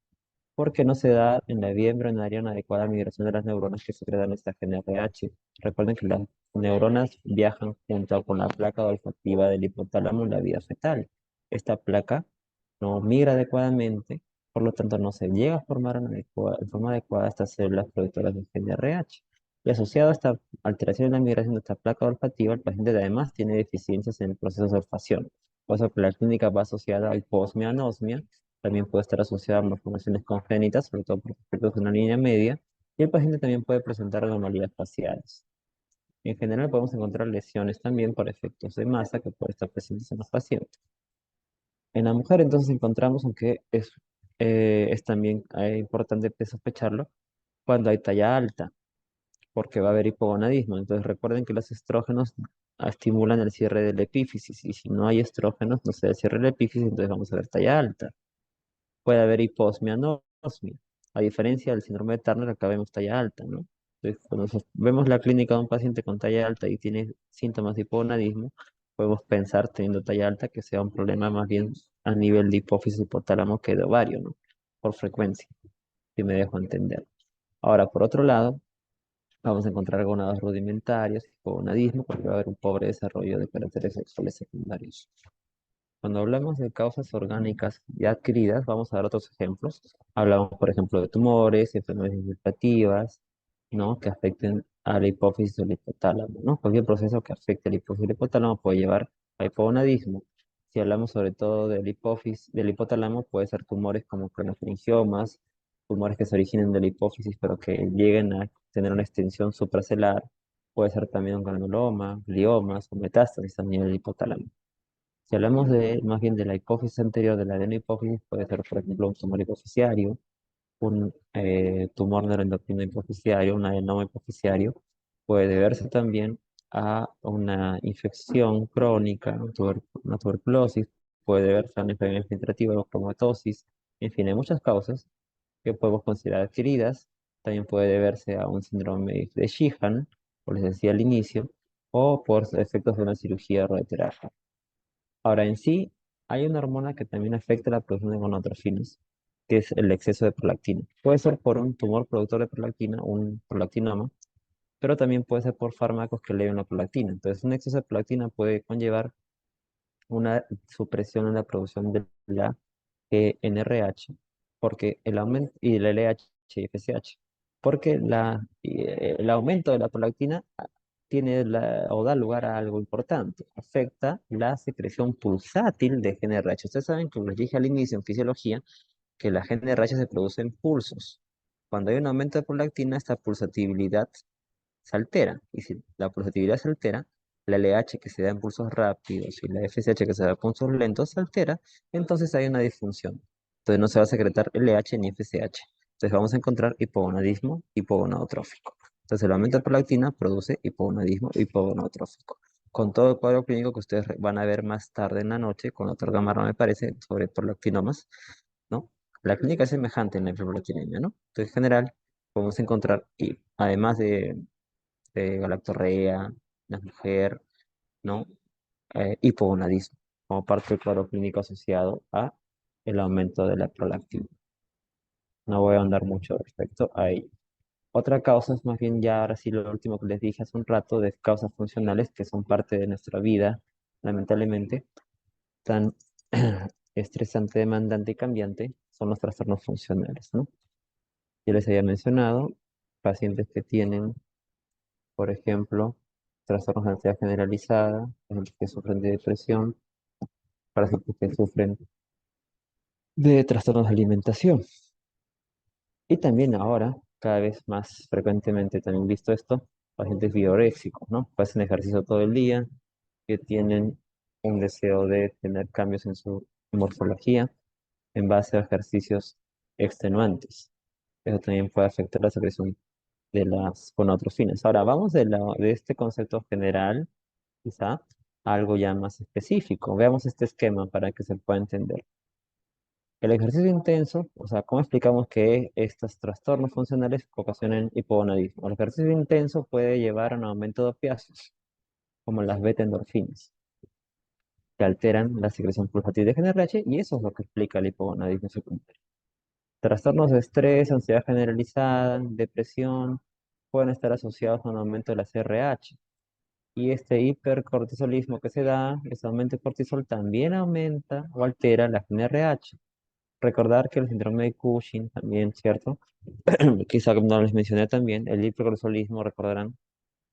porque no se da en la vía embrionaria una adecuada migración de las neuronas que secretan esta GNRH. Recuerden que las neuronas viajan junto con la placa olfativa del hipotálamo en la vida fetal. Esta placa no migra adecuadamente, por lo tanto no se llega a formar en forma adecuada estas células productoras de GNRH. Y asociado a esta alteración en la migración de esta placa olfativa, el paciente además tiene deficiencias en el proceso de olfacción. Por eso que la clínica va asociada a hiposmia, anosmia, también puede estar asociada a malformaciones congénitas, sobre todo por defectos de una línea media, y el paciente también puede presentar anomalías faciales. En general podemos encontrar lesiones también por efectos de masa que pueden estar presentes en los pacientes. En la mujer entonces encontramos, aunque es también importante sospecharlo, cuando hay talla alta, porque va a haber hipogonadismo. Entonces recuerden que los estrógenos estimulan el cierre del epífisis, y si no hay estrógenos, no se da el cierre del epífisis, entonces vamos a ver talla alta. Puede haber hiposmia, anosmia. A diferencia del síndrome de Turner, acá vemos talla alta, ¿no? Entonces, cuando vemos la clínica de un paciente con talla alta y tiene síntomas de hipogonadismo, podemos pensar, teniendo talla alta, que sea un problema más bien a nivel de hipófisis hipotálamo que de ovario, ¿no? Por frecuencia, si me dejo entender. Ahora, por otro lado, vamos a encontrar gonadas rudimentarias, hipogonadismo, porque va a haber un pobre desarrollo de caracteres sexuales secundarios. Cuando hablamos de causas orgánicas ya adquiridas, vamos a dar otros ejemplos. Hablamos, por ejemplo, de tumores, enfermedades vegetativas, ¿no? Que afecten a la hipófisis o el hipotálamo, ¿no? Cualquier proceso que afecte a la hipófisis o el hipotálamo puede llevar a hipogonadismo. Si hablamos sobre todo del del hipotálamo, puede ser tumores como cronofringiomas, tumores que se originen de la hipófisis pero que lleguen a tener una extensión supracelular. Puede ser también un granuloma, gliomas o metástasis también del hipotálamo. Si hablamos más bien de la hipófisis anterior, de la adenohipófisis, puede ser, por ejemplo, un tumor hipofisiario, un tumor neuroendocrino hipofisiario, un adenoma hipofisiario. Puede deberse también a una infección crónica, una tuberculosis, puede deberse a una enfermedad infiltrativa o comatosis, en fin, hay muchas causas que podemos considerar adquiridas. También puede deberse a un síndrome de Sheehan, como les decía al inicio, o por efectos de una cirugía o radioterapia. Ahora, en sí, hay una hormona que también afecta la producción de gonadotrofinas, que es el exceso de prolactina. Puede ser por un tumor productor de prolactina, un prolactinoma, pero también puede ser por fármacos que eleven la prolactina. Entonces, un exceso de prolactina puede conllevar una supresión en la producción de la NRH, porque el aumento, y el LH y FSH, porque el aumento de la prolactina o da lugar a algo importante, afecta la secreción pulsátil de GnRH. Ustedes saben, como les dije al inicio en fisiología, que la GnRH se produce en pulsos. Cuando hay un aumento de prolactina, esta pulsatividad se altera. Y si la pulsatividad se altera, la LH que se da en pulsos rápidos y la FSH que se da en pulsos lentos se altera, entonces hay una disfunción. Entonces no se va a secretar LH ni FSH. Entonces vamos a encontrar hipogonadismo hipogonadotrófico. Entonces el aumento de prolactina produce hipogonadismo hipogonadotrófico. Con todo el cuadro clínico que ustedes van a ver más tarde en la noche con la doctor Gamarra, me parece, sobre prolactinomas, ¿no? La clínica es semejante en la hiperprolactinemia, ¿no? Entonces, en general, podemos encontrar, y además de galactorrea, la mujer, ¿no? Hipogonadismo, como parte del cuadro clínico asociado a el aumento de la prolactina. No voy a andar mucho respecto a ello. Otra causa es más bien ya ahora sí lo último que les dije hace un rato de causas funcionales que son parte de nuestra vida, lamentablemente, tan estresante, demandante y cambiante, son los trastornos funcionales, ¿no? Yo les había mencionado pacientes que tienen, por ejemplo, trastornos de ansiedad generalizada, pacientes que sufren de depresión, pacientes que sufren de trastornos de alimentación. Y también ahora, cada vez más frecuentemente también visto esto, pacientes bioréxicos, ¿no? Que hacen ejercicio todo el día, que tienen un deseo de tener cambios en su morfología en base a ejercicios extenuantes. Eso también puede afectar la secreción de las gonadotrofinas. Ahora, vamos de este concepto general, quizá, a algo ya más específico. Veamos este esquema para que se pueda entender. El ejercicio intenso, o sea, ¿cómo explicamos que estos trastornos funcionales ocasionan hipogonadismo? El ejercicio intenso puede llevar a un aumento de opiáceos, como las beta-endorfinas, que alteran la secreción pulsatil de GnRH, y eso es lo que explica el hipogonadismo secundario. Trastornos de estrés, ansiedad generalizada, depresión, pueden estar asociados a un aumento de la CRH. Y este hipercortisolismo que se da, ese aumento de cortisol también aumenta o altera la GnRH. Recordar que el síndrome de Cushing también, ¿cierto? Quizá no les mencioné también, el hipercortisolismo, recordarán,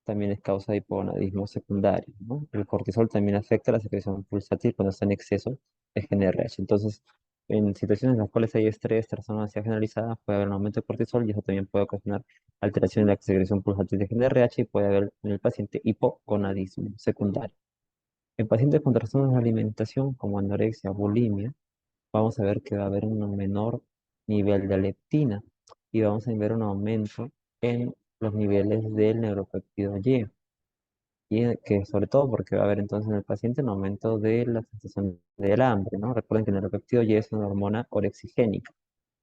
también es causa de hipogonadismo secundario, ¿no? El cortisol también afecta la secreción pulsátil cuando está en exceso de GnRH. Entonces, en situaciones en las cuales hay estrés, trastorno de ansiedad generalizada, puede haber un aumento de cortisol y eso también puede ocasionar alteración en la secreción pulsátil de GnRH y puede haber en el paciente hipogonadismo secundario. En pacientes con trastornos de alimentación como anorexia, bulimia, vamos a ver que va a haber un menor nivel de leptina y vamos a ver un aumento en los niveles del neuropéptido Y que sobre todo porque va a haber entonces en el paciente un aumento de la sensación del hambre, ¿no? Recuerden que el neuropéptido Y es una hormona orexigénica.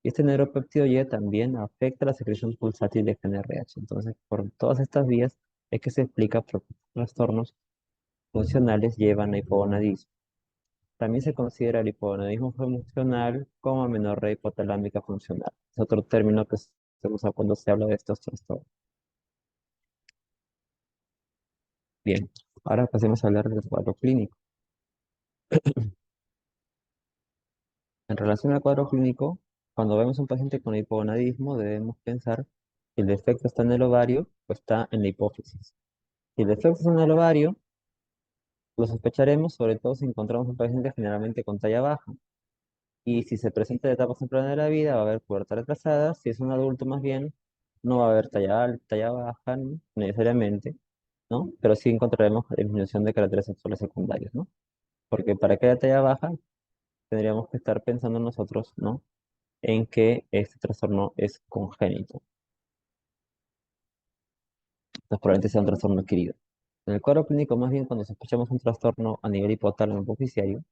Y este neuropéptido Y también afecta la secreción pulsátil de GnRH. Entonces, por todas estas vías es que se explica por qué trastornos funcionales llevan a hipogonadismo. También se considera el hipogonadismo funcional como amenorrea hipotalámica funcional. Es otro término que se usa cuando se habla de estos trastornos. Bien, ahora pasemos a hablar del cuadro clínico. En relación al cuadro clínico, cuando vemos un paciente con hipogonadismo, debemos pensar si el defecto está en el ovario o está en la hipófisis. Si el defecto está en el ovario, lo sospecharemos, sobre todo si encontramos un paciente generalmente con talla baja. Y si se presenta en etapas tempranas de la vida, va a haber pubertad retrasada. Si es un adulto, más bien, no va a haber talla alta, talla baja, ¿no? Necesariamente, ¿no? Pero sí encontraremos disminución de caracteres sexuales secundarios, ¿no? Porque para que haya talla baja, tendríamos que estar pensando nosotros, ¿no? En que este trastorno es congénito. Entonces, probablemente sea un trastorno adquirido. En el cuadro clínico, más bien, cuando sospechamos un trastorno a nivel hipotálamo hipoficiario,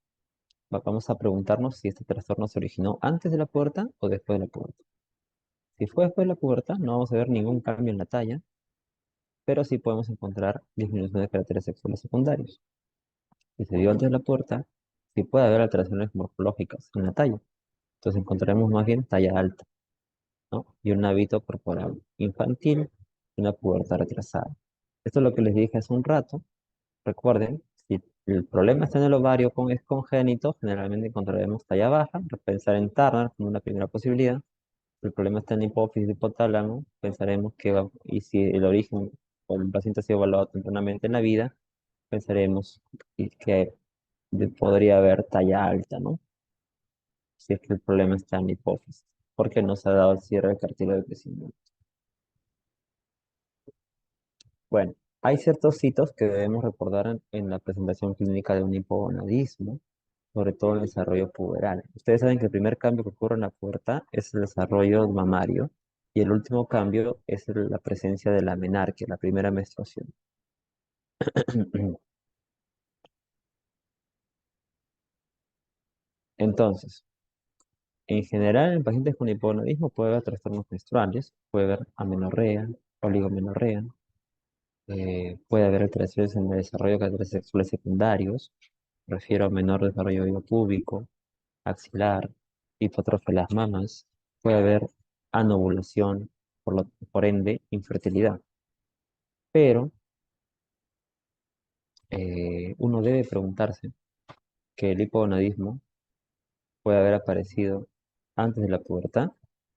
vamos a preguntarnos si este trastorno se originó antes de la pubertad o después de la pubertad. Si fue después de la pubertad, no vamos a ver ningún cambio en la talla, pero sí podemos encontrar disminución de caracteres sexuales secundarios. Si se dio antes de la pubertad, sí puede haber alteraciones morfológicas en la talla. Entonces encontraremos más bien talla alta, ¿no? Y un hábito corporal infantil y una pubertad retrasada. Esto es lo que les dije hace un rato. Recuerden, si el problema está en el ovario es congénito, generalmente encontraremos talla baja, pensar en Turner como una primera posibilidad. Si el problema está en la hipófisis hipotálamo, pensaremos y si el origen o el paciente ha sido evaluado tempranamente en la vida, pensaremos que podría haber talla alta, ¿no? Si es que el problema está en la hipófisis, porque no se ha dado el cierre del cartílago de crecimiento. Bueno, hay ciertos hitos que debemos recordar en la presentación clínica de un hipogonadismo, sobre todo en el desarrollo puberal. Ustedes saben que el primer cambio que ocurre en la pubertad es el desarrollo mamario y el último cambio es la presencia de la menarquia, la primera menstruación. Entonces, en general, en pacientes con hipogonadismo puede haber trastornos menstruales, puede haber amenorrea, oligomenorrea, puede haber alteraciones en el desarrollo de caracteres sexuales secundarios, refiero a menor desarrollo púbico, axilar, hipotrofia de las mamas, puede haber anovulación, por ende, infertilidad. Pero uno debe preguntarse que el hipogonadismo puede haber aparecido antes de la pubertad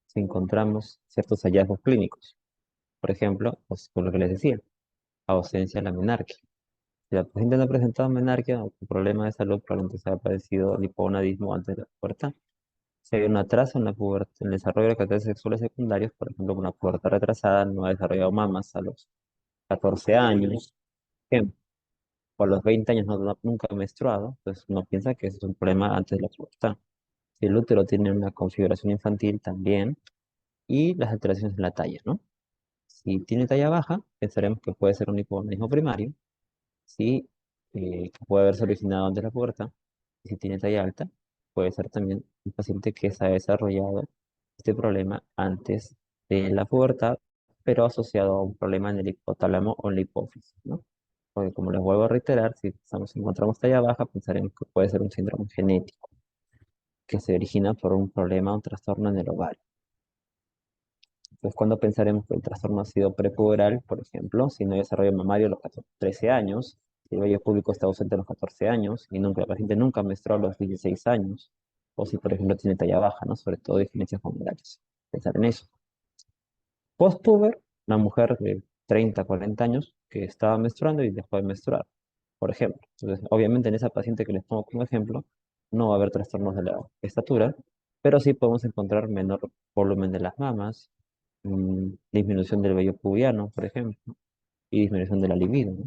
si encontramos ciertos hallazgos clínicos. Por ejemplo, por lo que les decía, ausencia de la menarquia. Si la paciente no ha presentado menarquia o problema de salud, probablemente se ha padecido el hipogonadismo antes de la pubertad. Si hay un atraso en en el desarrollo de caracteres sexuales secundarios, por ejemplo, una pubertad retrasada no ha desarrollado mamas a los 14 años, ejemplo, o a los 20 años nunca ha menstruado, entonces uno piensa que ese es un problema antes de la pubertad. Si el útero tiene una configuración infantil también, y las alteraciones en la talla, ¿no? Si tiene talla baja, pensaremos que puede ser un hipogonadismo primario, si puede haberse originado antes de la pubertad, y si tiene talla alta, puede ser también un paciente que se ha desarrollado este problema antes de la pubertad, pero asociado a un problema en el hipotálamo o en la hipófisis, ¿no? Porque como les vuelvo a reiterar, si encontramos talla baja, pensaremos que puede ser un síndrome genético que se origina por un problema o un trastorno en el ovario. Entonces, cuando pensaremos que el trastorno ha sido prepuberal, por ejemplo, si no hay desarrollo mamario a los 13 años, si el vello púbico está ausente a los 14 años y la paciente nunca menstruó a los 16 años, o si, por ejemplo, tiene talla baja, ¿no? Sobre todo diferencias hormonales. Pensar en eso. Postpuber, una mujer de 30, 40 años que estaba menstruando y dejó de menstruar, por ejemplo. Entonces, obviamente en esa paciente que les pongo como ejemplo, no va a haber trastornos de la estatura, pero sí podemos encontrar menor volumen de las mamas, disminución del vello pubiano, por ejemplo, y disminución de la libido, ¿no?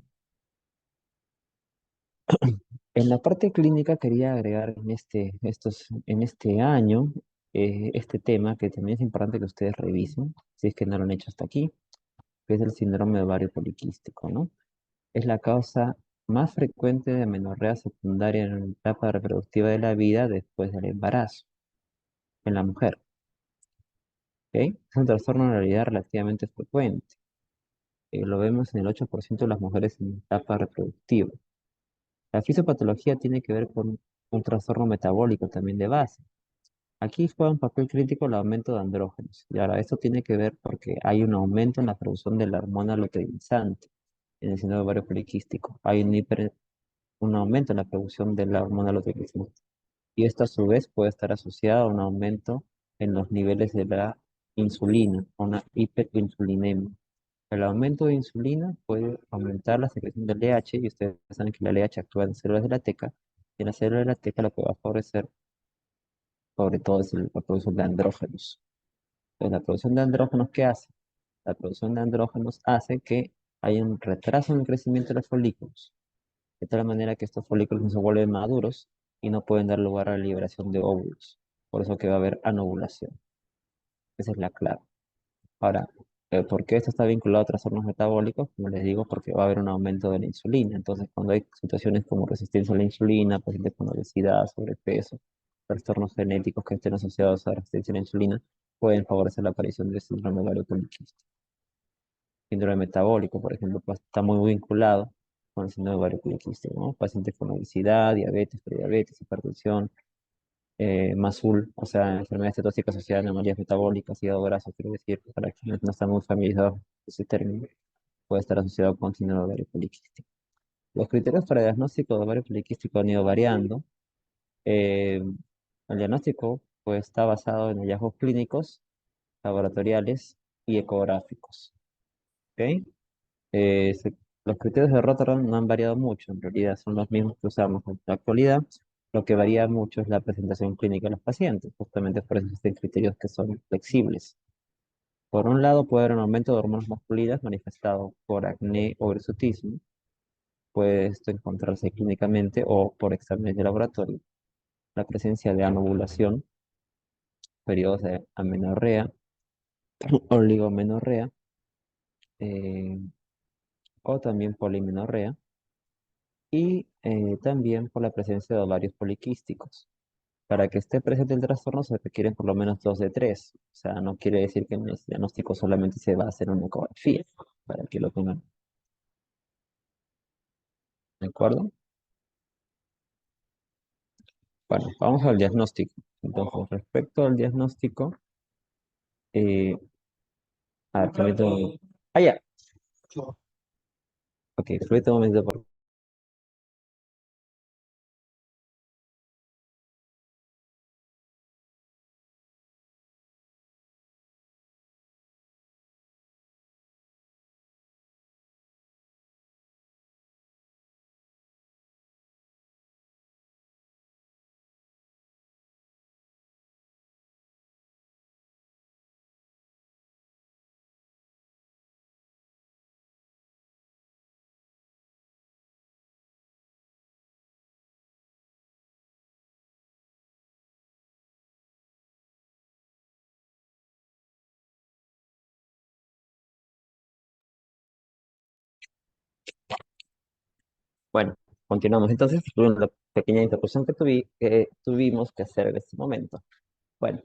En la parte clínica quería agregar en este año este tema que también es importante que ustedes revisen, si es que no lo han hecho hasta aquí, que es el síndrome de ovario poliquístico, ¿no? Es la causa más frecuente de amenorrea secundaria en la etapa reproductiva de la vida después del embarazo en la mujer, ¿ok? Es un trastorno en realidad relativamente frecuente. Lo vemos en el 8% de las mujeres en etapa reproductiva. La fisiopatología tiene que ver con un trastorno metabólico también de base. Aquí juega un papel crítico el aumento de andrógenos. Y ahora, esto tiene que ver porque hay un aumento en la producción de la hormona luteinizante en el síndrome ovario poliquístico. Hay un aumento en la producción de la hormona luteinizante. Y esto a su vez puede estar asociado a un aumento en los niveles de la insulina, una hiperinsulinemia. El aumento de insulina puede aumentar la secreción de LH y ustedes saben que la LH actúa en células de la teca y en las células de la teca lo que va a favorecer sobre todo es la producción de andrógenos. Entonces, la producción de andrógenos, ¿qué hace? La producción de andrógenos hace que haya un retraso en el crecimiento de los folículos, de tal manera que estos folículos no se vuelven maduros y no pueden dar lugar a la liberación de óvulos. Por eso que va a haber anovulación. Esa es la clave. Ahora, ¿Por qué esto está vinculado a trastornos metabólicos? Como les digo, porque va a haber un aumento de la insulina. Entonces, cuando hay situaciones como resistencia a la insulina, pacientes con obesidad, sobrepeso, trastornos genéticos que estén asociados a resistencia a la insulina, pueden favorecer la aparición de síndrome ovario poliquístico. Síndrome metabólico, por ejemplo, pues, está muy vinculado con el síndrome ovario poliquístico, ¿no? Pacientes con obesidad, diabetes, prediabetes, hipertensión, MASUL, o sea, enfermedades cetóxicas asociadas a anomalías metabólicas, hígado graso, quiero decir, para quienes no están muy familiarizados con ese término, puede estar asociado con síndrome ovario poliquístico. Los criterios para diagnóstico de ovario poliquístico han ido variando. Eh, el diagnóstico pues, está basado en hallazgos clínicos, laboratoriales y ecográficos. ¿Ok? Los criterios de Rotterdam no han variado mucho, en realidad son los mismos que usamos en la actualidad. Lo que varía mucho es la presentación clínica de los pacientes, justamente por eso existen criterios que son flexibles. Por un lado, puede haber un aumento de hormonas masculinas manifestado por acné o hirsutismo. Puede esto encontrarse clínicamente o por exámenes de laboratorio. La presencia de anovulación, periodos de amenorrea, oligomenorrea eh, o también polimenorrea y también por la presencia de ovarios poliquísticos. Para que esté presente el trastorno se requieren por lo menos dos de tres. O sea, no quiere decir que en el diagnóstico solamente se va a hacer una ecografía, para que lo tengan. ¿De acuerdo? Bueno, vamos al diagnóstico. Entonces, respecto al diagnóstico, eh, a ver, permítame Ah, ya. Ok, permítame un momento. Bueno, continuamos. Entonces, tuvimos la pequeña interrupción que tuvimos que hacer en este momento. Bueno,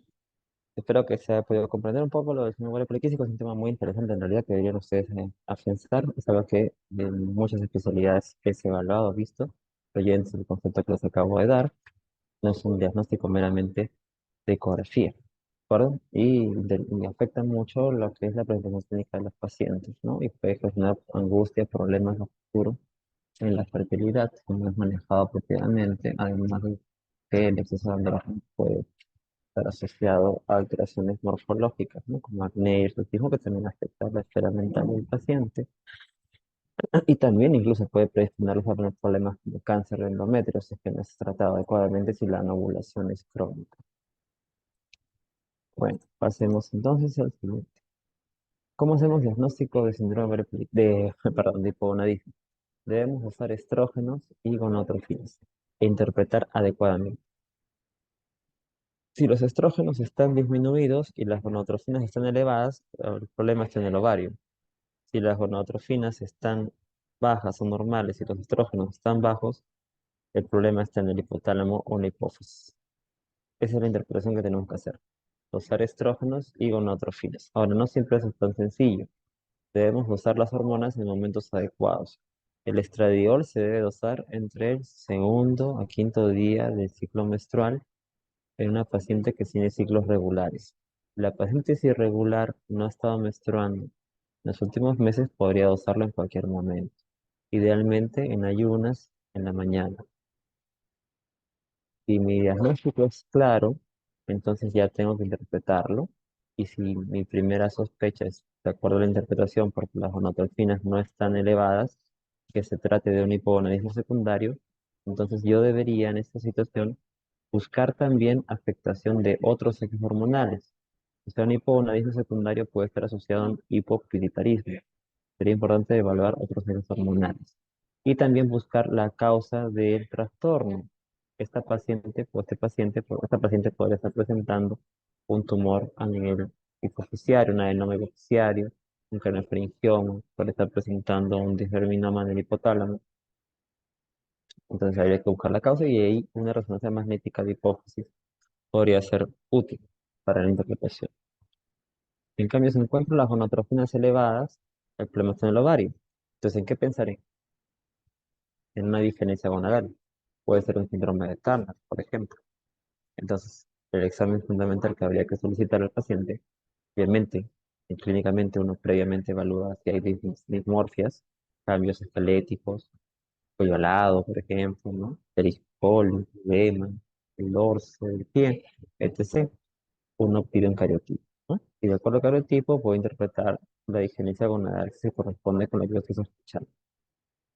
espero que se haya podido comprender un poco lo del síndrome poliquístico. Es un tema muy interesante en realidad que deberían ustedes afianzar. Es algo que en muchas especialidades es evaluado, visto, leyendo el concepto que les acabo de dar. No es un diagnóstico meramente de ecografía, ¿de acuerdo? Y afecta mucho lo que es la presentación clínica de los pacientes, ¿no? Y puede generar angustia, problemas a futuro en la fertilidad, si no es manejado apropiadamente, además de que el exceso de andrógeno puede estar asociado a alteraciones morfológicas, ¿no? Como acné y hirsutismo, que también afecta la esfera mental del paciente. Y también incluso puede predisponerlos a tener problemas como cáncer de endometrio, si es que no es tratado adecuadamente, si la anovulación es crónica. Bueno, pasemos entonces al siguiente. ¿Cómo hacemos diagnóstico de síndrome perdón, de hipogonadismo? Debemos usar estrógenos y gonotrofinas e interpretar adecuadamente. Si los estrógenos están disminuidos y las gonotrofinas están elevadas, el problema está en el ovario. Si las gonotrofinas están bajas o normales y los estrógenos están bajos, el problema está en el hipotálamo o en la hipófisis. Esa es la interpretación que tenemos que hacer. Usar estrógenos y gonotrofinas. Ahora, no siempre eso es tan sencillo. Debemos dosar las hormonas en momentos adecuados. El estradiol se debe dosar entre el segundo a quinto día del ciclo menstrual en una paciente que tiene ciclos regulares. La paciente es irregular, no ha estado menstruando. En los últimos meses podría dosarlo en cualquier momento, idealmente en ayunas en la mañana. Si mi diagnóstico es claro, entonces ya tengo que interpretarlo. Y si mi primera sospecha es, de acuerdo a la interpretación, porque las gonotrofinas no están elevadas, que se trate de un hipogonadismo secundario, entonces yo debería en esta situación buscar también afectación de otros ejes hormonales. O sea, un hipogonadismo secundario puede estar asociado a un hipopituitarismo. Sería importante evaluar otros ejes hormonales. Y también buscar la causa del trastorno. Esta paciente podría estar presentando un tumor a nivel hipoficiario, un adenoma hipoficiario, un canefringioma, puede estar presentando un disgerminoma en el hipotálamo. Entonces habría que buscar la causa y ahí una resonancia magnética de hipófisis podría ser útil para la interpretación. En cambio, si encuentro las gonadotrofinas elevadas, el problema está en el ovario. Entonces, ¿en qué pensaré? En una disgenesia gonadal. Puede ser un síndrome de Turner, por ejemplo. Entonces, el examen fundamental que habría que solicitar al paciente, obviamente, clínicamente uno previamente evalúa si hay dismorfias, cambios esqueléticos, cuello alado, por ejemplo, ¿no? Erisipol, edema, el dorso, el pie, etc. Uno pide un cariotipo, ¿no? Y de acuerdo al cariotipo, puedo interpretar la disgenesia gonadal que se corresponde con lo que yo estoy sospechando.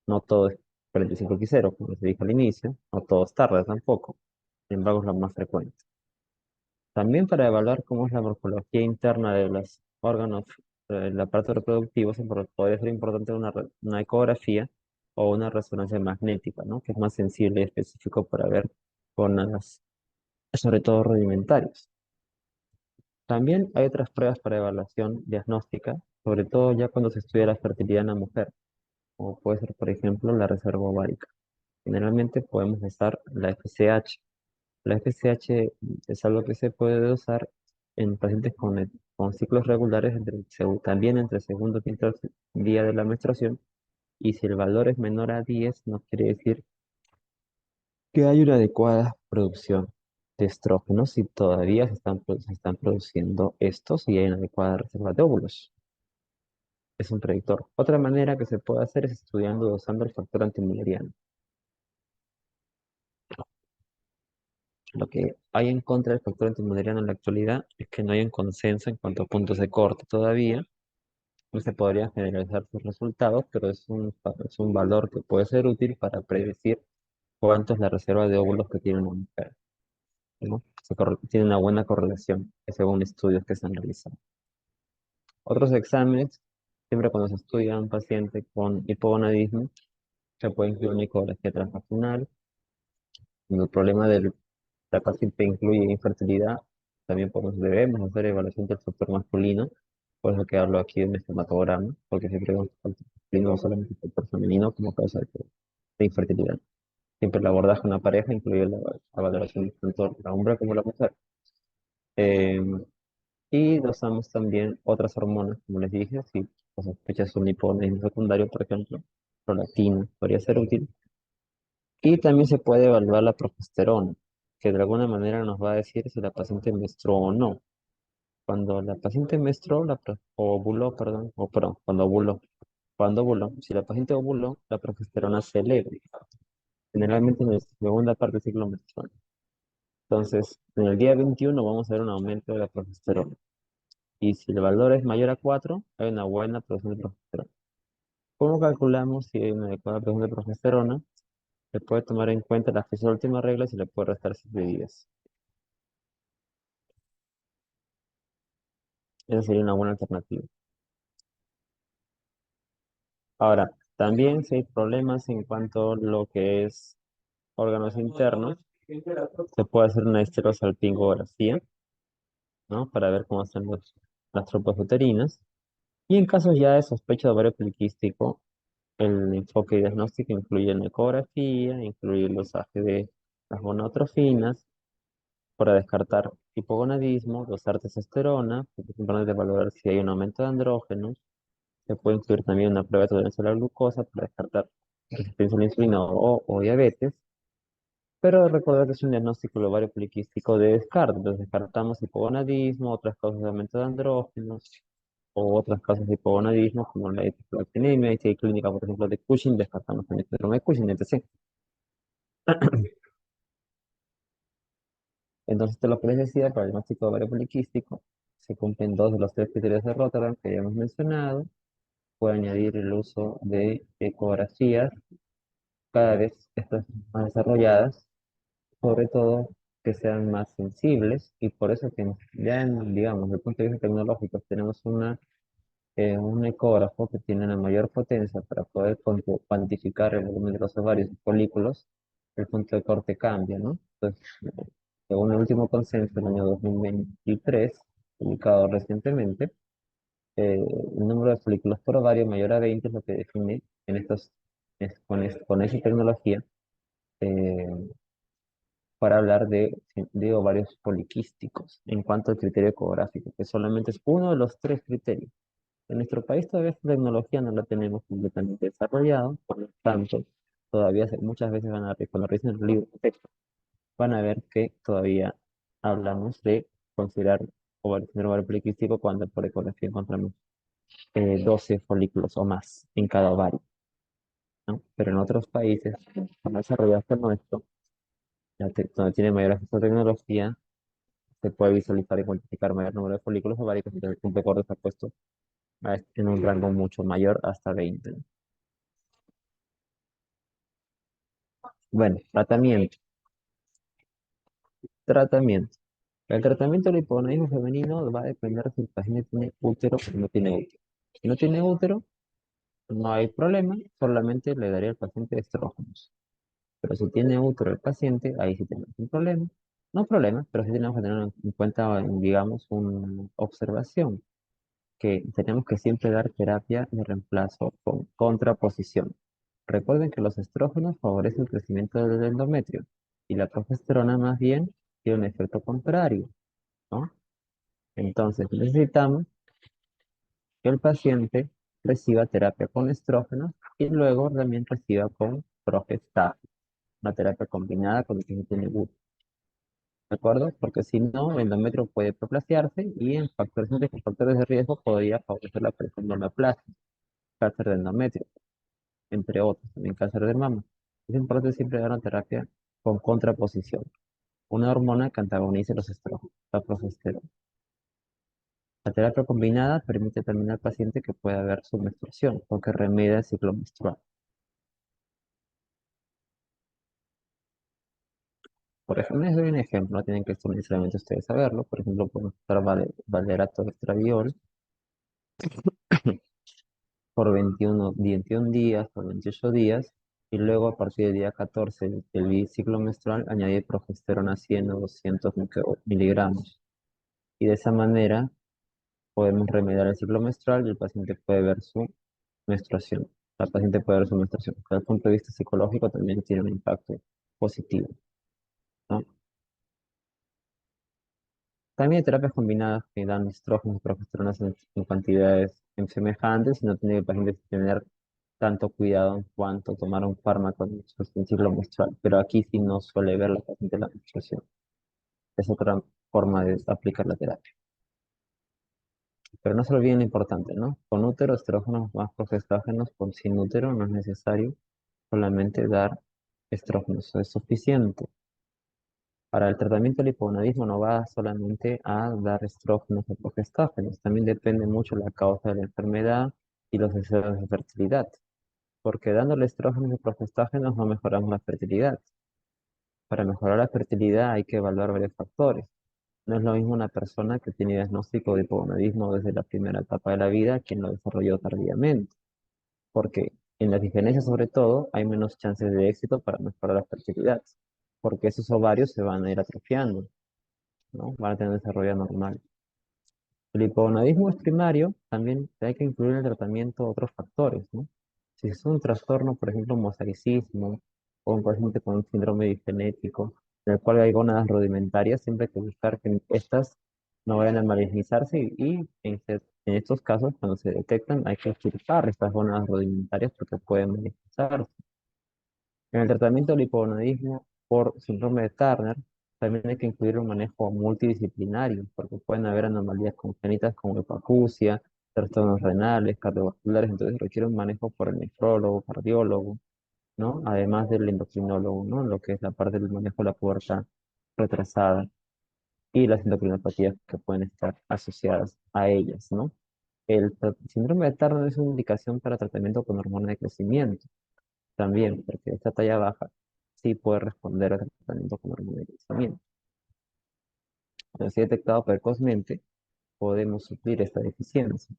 No todo es 45 como se dijo al inicio, no todo es tarde tampoco, sin embargo es lo más frecuente. También para evaluar cómo es la morfología interna de los órganos del aparato reproductivo, puede ser importante una ecografía o una resonancia magnética, ¿no? Que es más sensible y específico para ver gonas, sobre todo rudimentarios. También hay otras pruebas para evaluación diagnóstica, sobre todo ya cuando se estudia la fertilidad en la mujer, como puede ser, por ejemplo, la reserva ovárica. Generalmente podemos usar la FSH. La FSH es algo que se puede usar en pacientes con ciclos regulares también entre el segundo y quinto día de la menstruación. Y si el valor es menor a 10, no quiere decir que hay una adecuada producción de estrógenos si todavía se están produciendo estos y hay una adecuada reserva de óvulos. Es un predictor. Otra manera que se puede hacer es estudiando dosando el factor antimülleriano. Lo que hay en contra del factor antimuderiano en la actualidad es que no hay un consenso en cuanto a puntos de corte todavía. No se podrían generalizar sus resultados, pero es un valor que puede ser útil para predecir cuánto es la reserva de óvulos que tiene una mujer, ¿no? Tiene una buena correlación, según estudios que se han realizado. Otros exámenes, siempre cuando se estudia a un paciente con hipogonadismo, se puede incluir una ecografía transvaginal. El problema del la paciente incluye infertilidad, también debemos hacer evaluación del factor masculino, por eso que hablo aquí de un espermatograma, porque siempre vemos el factor masculino, no solamente el factor femenino como causa de infertilidad. Siempre el abordaje de una pareja incluye la valoración tanto la hombre como la mujer. Eh, y dosamos también otras hormonas, como les dije, si la sospecha es un hipogonadismo secundario, por ejemplo, prolactina podría ser útil. Y también se puede evaluar la progesterona, que de alguna manera nos va a decir si la paciente menstruó o no. Cuando la paciente menstruó, o ovuló, perdón, cuando ovuló, si la paciente ovuló, la progesterona se eleva, generalmente en la segunda parte del ciclo menstrual. Entonces, en el día 21 vamos a ver un aumento de la progesterona. Y si el valor es mayor a 4, hay una buena producción de progesterona. ¿Cómo calculamos si hay una adecuada producción de progesterona? Se puede tomar en cuenta la fecha de la última regla y se le puede restar 7 días. Esa sería una buena alternativa. Ahora, también si hay problemas en cuanto a lo que es órganos internos, se puede hacer una histerosalpingografía, ¿no? Para ver cómo están las tropas uterinas. Y en casos ya de sospecha de ovario poliquístico, el enfoque diagnóstico incluye la ecografía, incluye el dosaje de las gonadotrofinas para descartar hipogonadismo, dosar testosterona, porque es importante valorar si hay un aumento de andrógenos. Se puede incluir también una prueba de tolerancia a la glucosa para descartar resistencia a la insulina o diabetes. Pero recordar que es un diagnóstico del ovario poliquístico de descarte. Entonces descartamos hipogonadismo, otras causas de aumento de andrógenos o otras causas de hipogonadismo como la hiperprolactinemia, y si hay clínica, por ejemplo, de Cushing, descartamos el síndrome de Cushing, etc. Entonces, te lo que les decía, para el diagnóstico de ovario poliquístico, se cumplen dos de los tres criterios de Rotterdam que ya hemos mencionado. Puede añadir el uso de ecografías, cada vez estas más desarrolladas, sobre todo que sean más sensibles, y por eso que ya digamos, desde el punto de vista tecnológico, tenemos un ecógrafo que tiene una mayor potencia para poder cuantificar el volumen de los ovarios y folículos. El punto de corte cambia, ¿no? Entonces, según el último consenso del año 2023, publicado recientemente, El número de folículos por ovario mayor a 20 es lo que define en con esa tecnología eh, para hablar de ovarios poliquísticos en cuanto al criterio ecográfico, que solamente es uno de los tres criterios. En nuestro país todavía esta tecnología no la tenemos completamente desarrollada, por lo tanto, muchas veces cuando revisen el libro de texto, van a ver que todavía hablamos de considerar ovario poliquístico cuando por ecografía encontramos 12 folículos o más en cada ovario, ¿no? Pero en otros países, más desarrollados que el nuestro, donde tiene mayor acceso a tecnología, se puede visualizar y cuantificar mayor número de folículos ováricos, entonces un récord está puesto en un rango mucho mayor hasta 20, ¿no? Bueno, tratamiento. Tratamiento. El tratamiento del hipogonadismo femenino va a depender si el paciente tiene útero o no tiene útero. Si no tiene útero, no hay problema, solamente le daría al paciente estrógenos. Pero si tiene útero el paciente, ahí sí tenemos un problema. No problema, pero sí tenemos que tener en cuenta, digamos, una observación, que tenemos que siempre dar terapia de reemplazo con contraposición. Recuerden que los estrógenos favorecen el crecimiento del endometrio y la progesterona más bien tiene un efecto contrario, ¿no? Entonces necesitamos que el paciente reciba terapia con estrógenos y luego también reciba con progestágeno, una terapia combinada con el que tiene útero. ¿De acuerdo? Porque si no, el endometrio puede proplastiarse y en factores de riesgo podría favorecer la presión de la plástica, cáncer de endometrio, entre otros, también cáncer de mama. Es importante siempre dar una terapia con contraposición, una hormona que antagonice los estrógenos, la progesterona. La terapia combinada permite también al paciente que pueda ver su menstruación, porque remedia el ciclo menstrual. Por ejemplo, les doy un ejemplo, no tienen que esto necesariamente ustedes saberlo. Por ejemplo, podemos usar valerato de estradiol por 21 días, por 28 días, y luego a partir del día 14 del ciclo menstrual añadir progesterona 100 o 200 miligramos. Y de esa manera podemos remediar el ciclo menstrual y el paciente puede ver su menstruación. La paciente puede ver su menstruación. Desde el punto de vista psicológico también tiene un impacto positivo, ¿no? También hay terapias combinadas que dan estrógenos y progesteronas en cantidades semejantes y no tiene el paciente que tener tanto cuidado en cuanto a tomar un fármaco en su ciclo menstrual. Pero aquí sí no suele ver la paciente la menstruación. Es otra forma de aplicar la terapia. Pero no se olviden lo importante, ¿no? Con útero, estrógenos más progestágenos, con sin útero no es necesario solamente dar estrógenos, eso es suficiente. Para el tratamiento del hipogonadismo no va solamente a dar estrógenos o progestágenos, también depende mucho la causa de la enfermedad y los deseos de fertilidad, porque dándole estrógenos y progestágenos no mejoramos la fertilidad. Para mejorar la fertilidad hay que evaluar varios factores. No es lo mismo una persona que tiene diagnóstico de hipogonadismo desde la primera etapa de la vida quien lo desarrolló tardíamente, porque en las diferencias sobre todo hay menos chances de éxito para mejorar la fertilidad, porque esos ovarios se van a ir atrofiando, ¿no? Van a tener desarrollo normal. El hipogonadismo es primario, también hay que incluir en el tratamiento otros factores, ¿no? Si es un trastorno, por ejemplo, mosaicismo, o un paciente con un síndrome digenético, en el cual hay gónadas rudimentarias, siempre hay que buscar que estas no vayan a malignizarse en estos casos, cuando se detectan, hay que extirpar estas gónadas rudimentarias porque pueden malignizarse. En el tratamiento del hipogonadismo por síndrome de Turner, también hay que incluir un manejo multidisciplinario, porque pueden haber anomalías congénitas como hipoacusia, trastornos renales, cardiovasculares, entonces requiere un manejo por el nefrólogo, cardiólogo, ¿no? Además del endocrinólogo, ¿no? Lo que es la parte del manejo de la pubertad retrasada y las endocrinopatías que pueden estar asociadas a ellas, ¿no? El síndrome de Turner es una indicación para tratamiento con hormona de crecimiento también, porque esta talla baja sí puede responder al tratamiento con hormona de crecimiento. Pero si detectado precozmente, podemos suplir esta deficiencia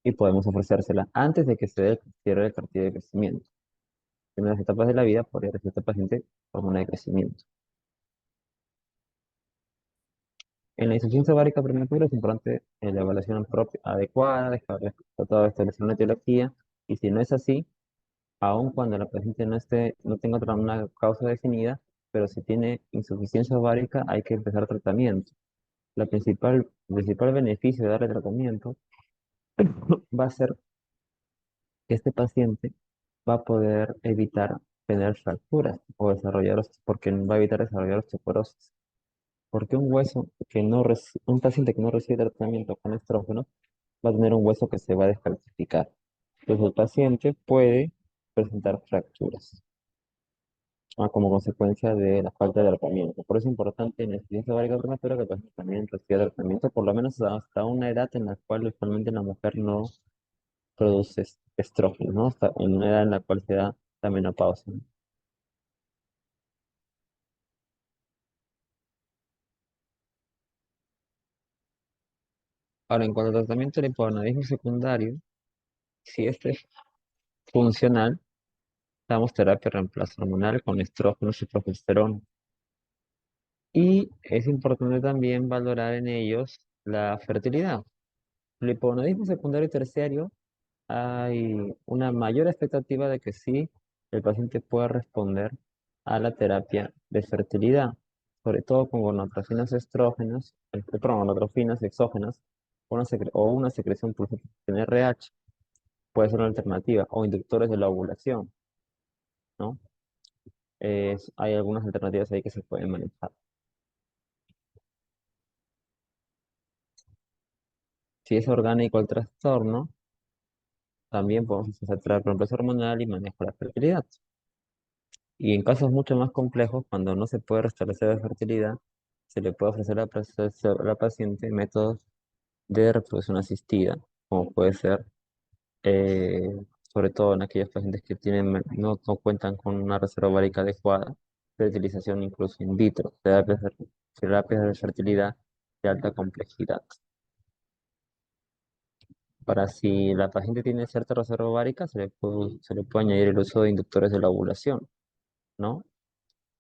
y podemos ofrecérsela antes de que se dé el cierre del cartillo de crecimiento. En primeras etapas de la vida podría recibir este paciente hormona de crecimiento. En la insuficiencia ovárica prematura es importante la evaluación propia, adecuada, dejar tratado de establecer una etiología, y si no es así, aun cuando la paciente no tenga una causa definida, pero si tiene insuficiencia ovárica, hay que empezar tratamiento. El principal beneficio de darle tratamiento va a ser que este paciente va a poder evitar tener fracturas o porque va a evitar desarrollar osteoporosis. Porque un paciente que no recibe tratamiento con estrógeno va a tener un hueso que se va a descalcificar. Entonces el paciente puede presentar fracturas como consecuencia de la falta de tratamiento. Por eso es importante en la insuficiencia ovárica prematura que el paciente también reciba tratamiento, por lo menos hasta una edad en la cual usualmente la mujer no produce estrógeno, ¿no? Hasta en una edad en la cual se da la menopausia. Ahora, en cuanto al tratamiento del hipogonadismo secundario, si este es funcional, damos terapia de reemplazo hormonal con estrógenos y progesterona. Y es importante también valorar en ellos la fertilidad. El hipogonadismo secundario y terciario hay una mayor expectativa de que sí, el paciente pueda responder a la terapia de fertilidad, sobre todo con gonadotrofinas estrógenas, perdón, gonadotrofinas exógenas o una secreción por ejemplo, en RH, puede ser una alternativa, o inductores de la ovulación, ¿no? Hay algunas alternativas ahí que se pueden manejar. Si es orgánico el trastorno, también podemos hacer reemplazo hormonal y manejo de la fertilidad. Y en casos mucho más complejos, cuando no se puede restablecer la fertilidad, se le puede ofrecer a la paciente métodos de reproducción asistida, como puede ser, eh, sobre todo en aquellos pacientes que no cuentan con una reserva ovárica adecuada, de utilización incluso in vitro, terapias de fertilidad de alta complejidad. Para si la paciente tiene cierta reserva ovárica, se le puede añadir el uso de inductores de la ovulación, ¿no?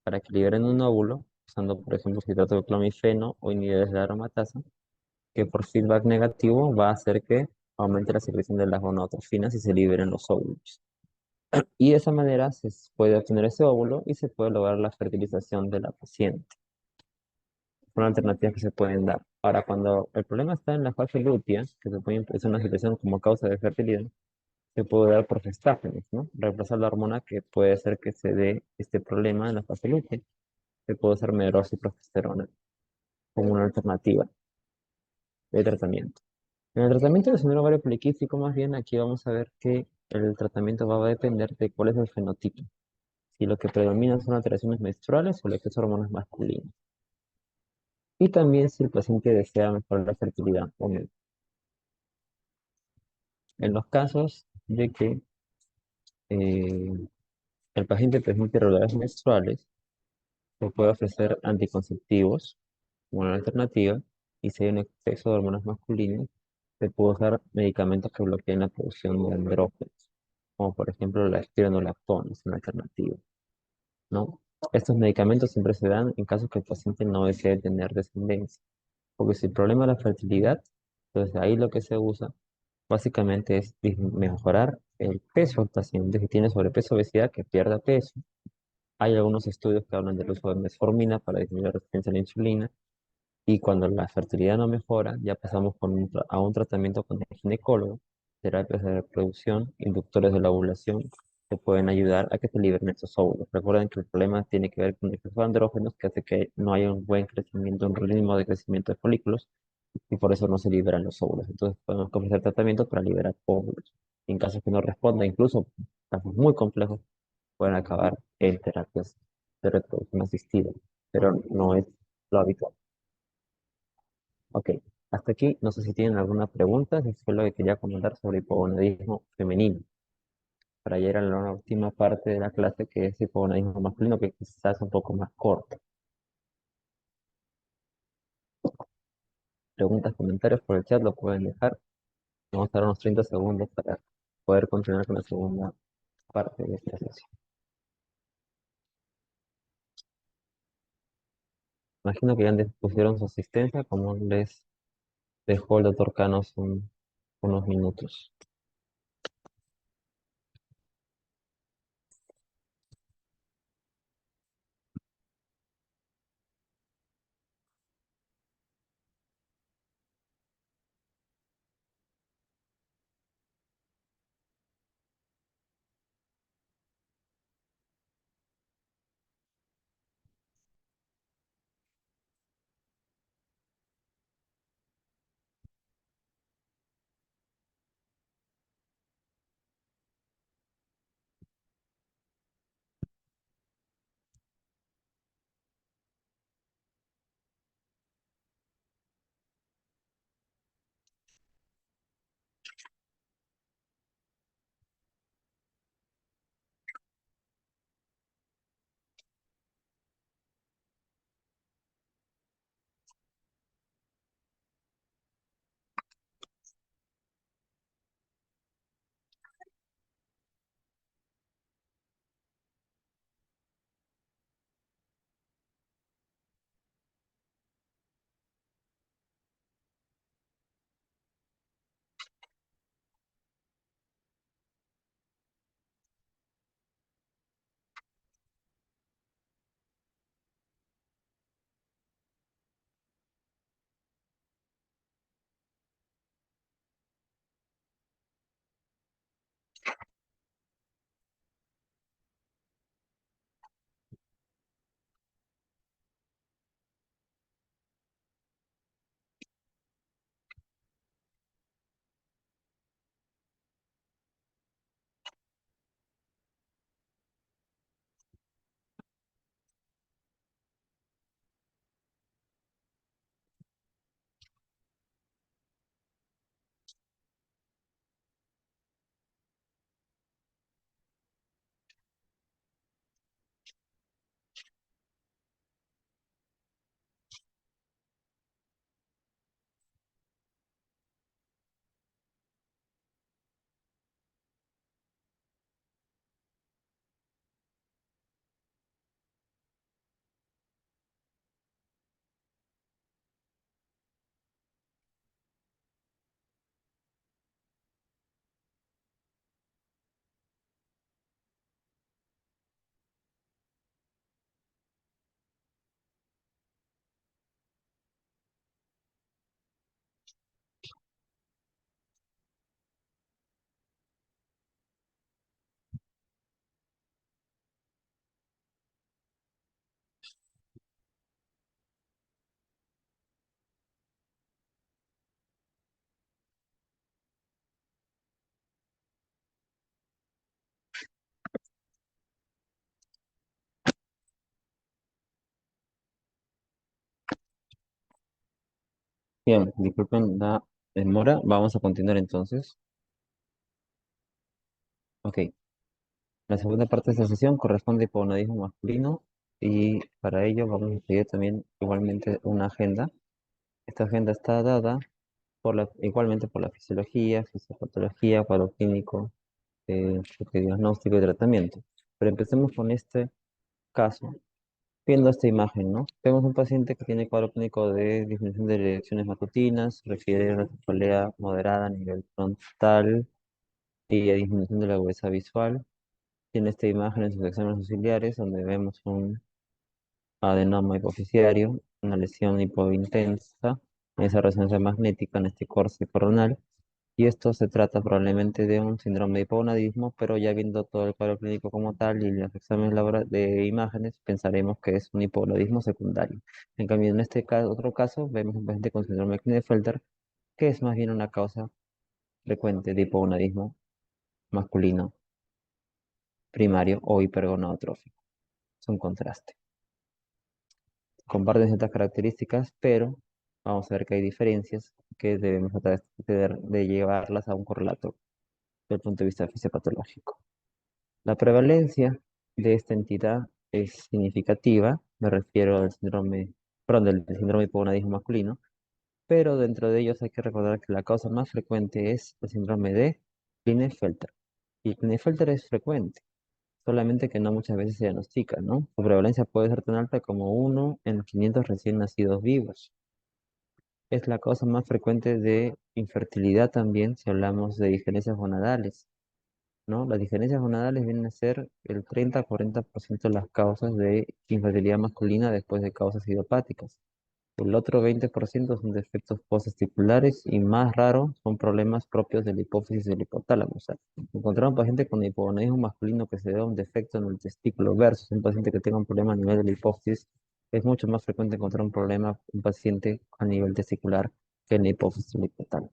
Para que liberen un óvulo, usando por ejemplo citrato de clomifeno o inhibidores de aromatasa, que por feedback negativo va a hacer que aumente la secreción de las gonadotrofinas y se liberen los óvulos. Y de esa manera se puede obtener ese óvulo y se puede lograr la fertilización de la paciente. Son alternativas que se pueden dar. Ahora, cuando el problema está en la fase lútea, que es una situación como causa de fertilidad, se puede dar progestágenos, ¿no? Reemplazar la hormona que puede hacer que se dé este problema en la fase lútea. Se puede usar medrosa y progesterona como una alternativa de tratamiento. En el tratamiento del síndrome ovario poliquístico, más bien, aquí vamos a ver que el tratamiento va a depender de cuál es el fenotipo. Si lo que predomina son alteraciones menstruales o el exceso de hormonas masculinas. Y también si el paciente desea mejorar la fertilidad o no. En los casos de que eh, el paciente presente irregularidades menstruales, se puede ofrecer anticonceptivos como una alternativa, y si hay un exceso de hormonas masculinas, se puede usar medicamentos que bloqueen la producción de andrógenos, como por ejemplo la espironolactona, es una alternativa, ¿no? Estos medicamentos siempre se dan en casos que el paciente no desee tener descendencia, porque si el problema es la fertilidad, entonces ahí lo que se usa básicamente es mejorar el peso del paciente. Si tiene sobrepeso o obesidad, que pierda peso. Hay algunos estudios que hablan del uso de metformina para disminuir la resistencia a la insulina. Y cuando la fertilidad no mejora, ya pasamos a un tratamiento con el ginecólogo, terapias de reproducción, inductores de la ovulación, que pueden ayudar a que se liberen estos óvulos. Recuerden que el problema tiene que ver con el exceso de andrógenos, que hace que no haya un buen crecimiento, un ritmo de crecimiento de folículos, y por eso no se liberan los óvulos. Entonces podemos ofrecer tratamientos para liberar óvulos. En casos que no responda, incluso casos muy complejos, pueden acabar en terapias de reproducción asistida, pero no es lo habitual. Ok, hasta aquí, no sé si tienen alguna pregunta, si fue lo que quería comentar sobre hipogonadismo femenino. Para llegar a la última parte de la clase, que es hipogonadismo masculino, que quizás es un poco más corto. Preguntas, comentarios por el chat lo pueden dejar. Vamos a dar unos 30 segundos para poder continuar con la segunda parte de esta sesión. Imagino que ya les pusieron su asistencia, como les dejó el doctor Canos unos minutos. Bien, disculpen la demora. Vamos a continuar entonces. Ok, la segunda parte de esta sesión corresponde a hiponadismo masculino y para ello vamos a seguir también igualmente una agenda. Esta agenda está dada igualmente por la fisiología, fisiopatología, cuadro clínico, diagnóstico y tratamiento. Pero empecemos con este caso, viendo esta imagen, ¿no? Vemos un paciente que tiene cuadro clínico de disminución de erecciones matutinas, refiere a una cefalea moderada a nivel frontal y a disminución de la agudeza visual. Tiene esta imagen en sus exámenes auxiliares, donde vemos un adenoma hipoficiario, una lesión hipointensa, esa resonancia magnética en este corce coronal. Y esto se trata probablemente de un síndrome de hipogonadismo, pero ya viendo todo el cuadro clínico como tal y los exámenes de imágenes, pensaremos que es un hipogonadismo secundario. En cambio, en este caso, otro caso, vemos un paciente con síndrome de Klinefelter, que es más bien una causa frecuente de hipogonadismo masculino primario o hipergonadotrófico. Es un contraste. Comparten ciertas características, pero vamos a ver que hay diferencias que debemos tratar de llevarlas a un correlato desde el punto de vista fisiopatológico. La prevalencia de esta entidad es significativa, me refiero al síndrome, perdón, del síndrome de hipogonadismo masculino, pero dentro de ellos hay que recordar que la causa más frecuente es el síndrome de Klinefelter. Y Klinefelter es frecuente. solamente que no muchas veces se diagnostica, ¿no? Su prevalencia puede ser tan alta como 1 en 500 recién nacidos vivos. Es la causa más frecuente de infertilidad también si hablamos de disgenesia gonadales, ¿no? Las disgenesia gonadales vienen a ser el 30 a 40% de las causas de infertilidad masculina después de causas idiopáticas. El otro 20% son defectos posttesticulares y más raro son problemas propios de la hipófisis del hipotálamo. O sea, encontrar un paciente con hipogonadismo masculino que se dé un defecto en el testículo versus un paciente que tenga un problema a nivel de la hipófisis, es mucho más frecuente encontrar un problema, un paciente a nivel testicular que en la hipófisis del hipotálamo.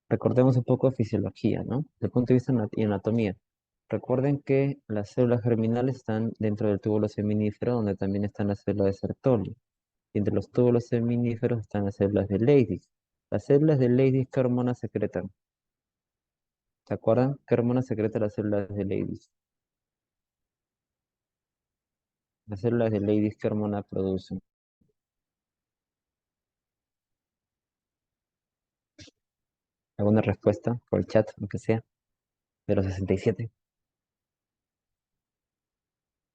Recordemos un poco de fisiología, ¿no? Desde el punto de vista y anatomía. Recuerden que las células germinales están dentro del túbulo seminífero, donde también están las células de Sertoli. Y entre los túbulos seminíferos están las células de Leydig. Las células de Leydig, ¿qué hormonas secretan? ¿Se acuerdan? ¿Qué hormonas secretan las células de Leydig? Las células de Leydig, ¿qué hormona producen? ¿Alguna respuesta por el chat, aunque sea, de los 67?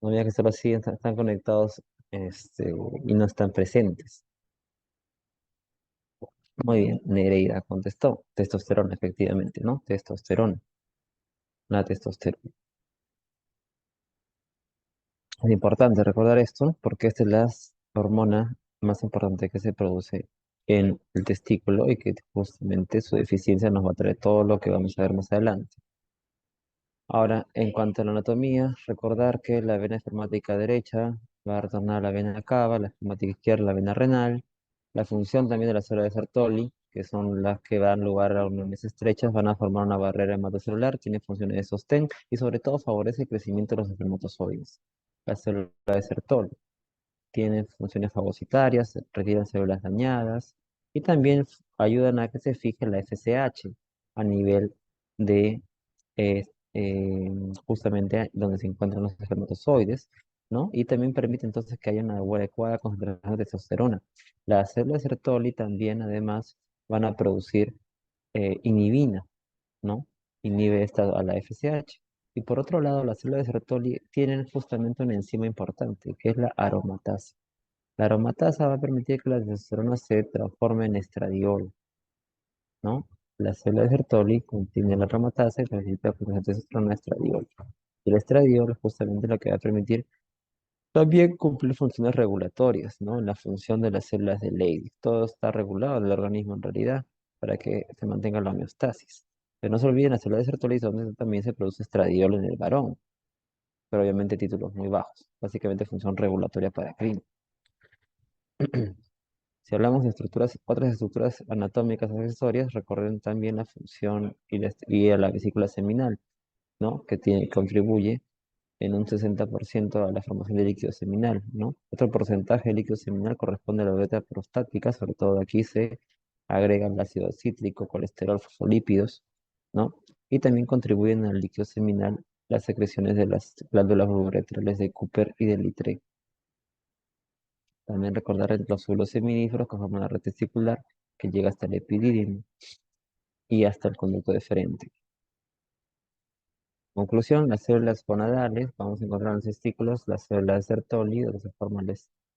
No vean que solo así están conectados y no están presentes. Muy bien, Nereida contestó. Testosterona, efectivamente, ¿no? Testosterona, la testosterona. Es importante recordar esto porque esta es la hormona más importante que se produce en el testículo y que justamente su deficiencia nos va a traer todo lo que vamos a ver más adelante. Ahora, en cuanto a la anatomía, recordar que la vena espermática derecha va a retornar a la vena cava, la espermática izquierda, la vena renal. La función también de la célula de Sertoli, que son las que dan lugar a uniones estrechas, van a formar una barrera hematocelular, tiene funciones de sostén y sobre todo favorece el crecimiento de los espermatozoides. La célula de Sertoli tiene funciones fagocitarias, retiran células dañadas y también ayudan a que se fije la FSH a nivel de eh, eh, justamente donde se encuentran los espermatozoides, ¿no? Y también permite entonces que haya una adecuada concentración de testosterona. Las células de Sertoli también además van a producir inhibina, ¿no? Inhibe esta a la FSH. Y por otro lado, las células de Sertoli tienen justamente una enzima importante, que es la aromatasa. La aromatasa va a permitir que la testosterona se transforme en estradiol, ¿no? La célula de Sertoli contiene la aromatasa y necesita la testosterona estradiol. Y el estradiol es justamente lo que va a permitir también cumplir funciones regulatorias, ¿no? La función de las células de Leydig. Todo está regulado en el organismo en realidad para que se mantenga la homeostasis. Pero no se olviden, las células de Sertoli es donde también se produce estradiol en el varón, pero obviamente títulos muy bajos. Básicamente función regulatoria para clínica. Si hablamos de estructuras, otras estructuras anatómicas accesorias, recorren también la función y a la vesícula seminal, ¿no? Que contribuye en un 60% a la formación de líquido seminal, ¿no? Otro porcentaje de líquido seminal corresponde a la uretra prostática, sobre todo aquí se agregan el ácido cítrico, colesterol, fosfolípidos, ¿no? Y también contribuyen al líquido seminal las secreciones de las glándulas uretrales de Cooper y de Litre. También recordar los óvulos seminíferos que forman la red testicular que llega hasta el epidídimo y hasta el conducto deferente. Conclusión, las células gonadales, vamos a encontrar en los testículos las células de Sertoli, donde se forma el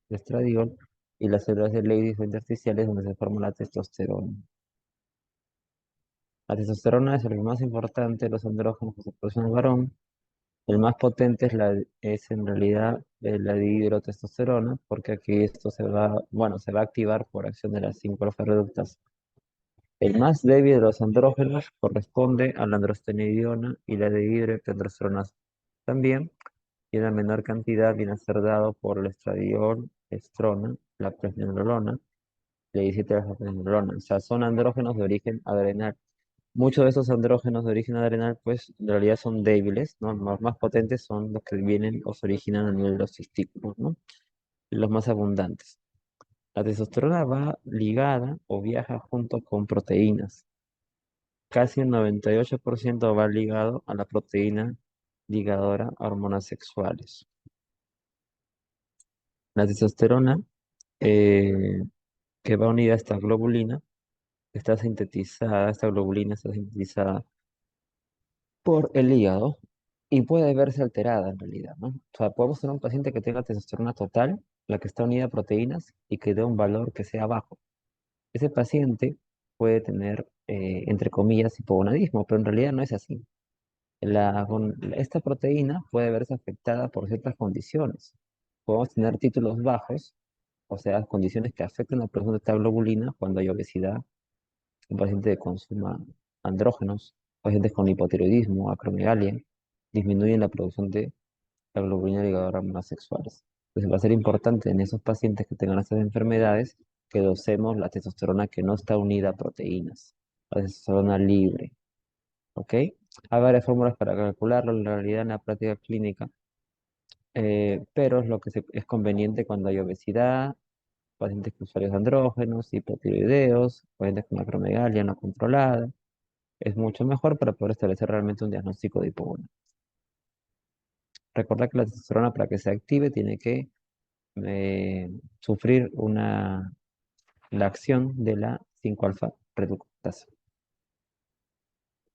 estradiol, y las células de Leydig o intersticiales, donde se forma la testosterona. La testosterona es el más importante de los andrógenos que se producen en el varón. El más potente es en realidad la dihidrotestosterona, porque aquí esto se va a activar por acción de las 5-alfa-reductasa. El más débil de los andrógenos corresponde a la androstenediona y la dihidrotestosterona también, y en la menor cantidad viene a ser dado por el estradiol, estrona, la pregnenolona, la 17-alfa-pregnenolona. O sea, son andrógenos de origen adrenal. Muchos de esos andrógenos de origen adrenal, pues, en realidad son débiles, ¿no? Los más potentes son los que vienen o se originan a nivel de los testículos, ¿no? Los más abundantes. La testosterona va ligada o viaja junto con proteínas. Casi el 98% va ligado a la proteína ligadora a hormonas sexuales. La testosterona, eh, que va unida a esta globulina, está sintetizada, esta globulina está sintetizada por el hígado, y puede verse alterada en realidad, ¿no? O sea, podemos tener un paciente que tenga testosterona total, la que está unida a proteínas y que dé un valor que sea bajo. Ese paciente puede tener, entre comillas, hipogonadismo, pero en realidad no es así. Esta proteína puede verse afectada por ciertas condiciones. Podemos tener títulos bajos, o sea, condiciones que afectan la producción de esta globulina cuando hay obesidad, un paciente que consuma andrógenos, pacientes con hipotiroidismo, acromegalia, disminuyen la producción de la globulina ligadora hormonas sexuales. Entonces va a ser importante en esos pacientes que tengan estas enfermedades que dosemos la testosterona que no está unida a proteínas, la testosterona libre, ¿ok? Hay varias fórmulas para calcularlo en realidad en la práctica clínica, pero es lo que es conveniente cuando hay obesidad, pacientes con usuarios de andrógenos, hipotiroideos, pacientes con acromegalia no controlada. Es mucho mejor para poder establecer realmente un diagnóstico de hipogonadismo. Recuerda que la testosterona para que se active tiene que sufrir la acción de la 5-alfa reductasa.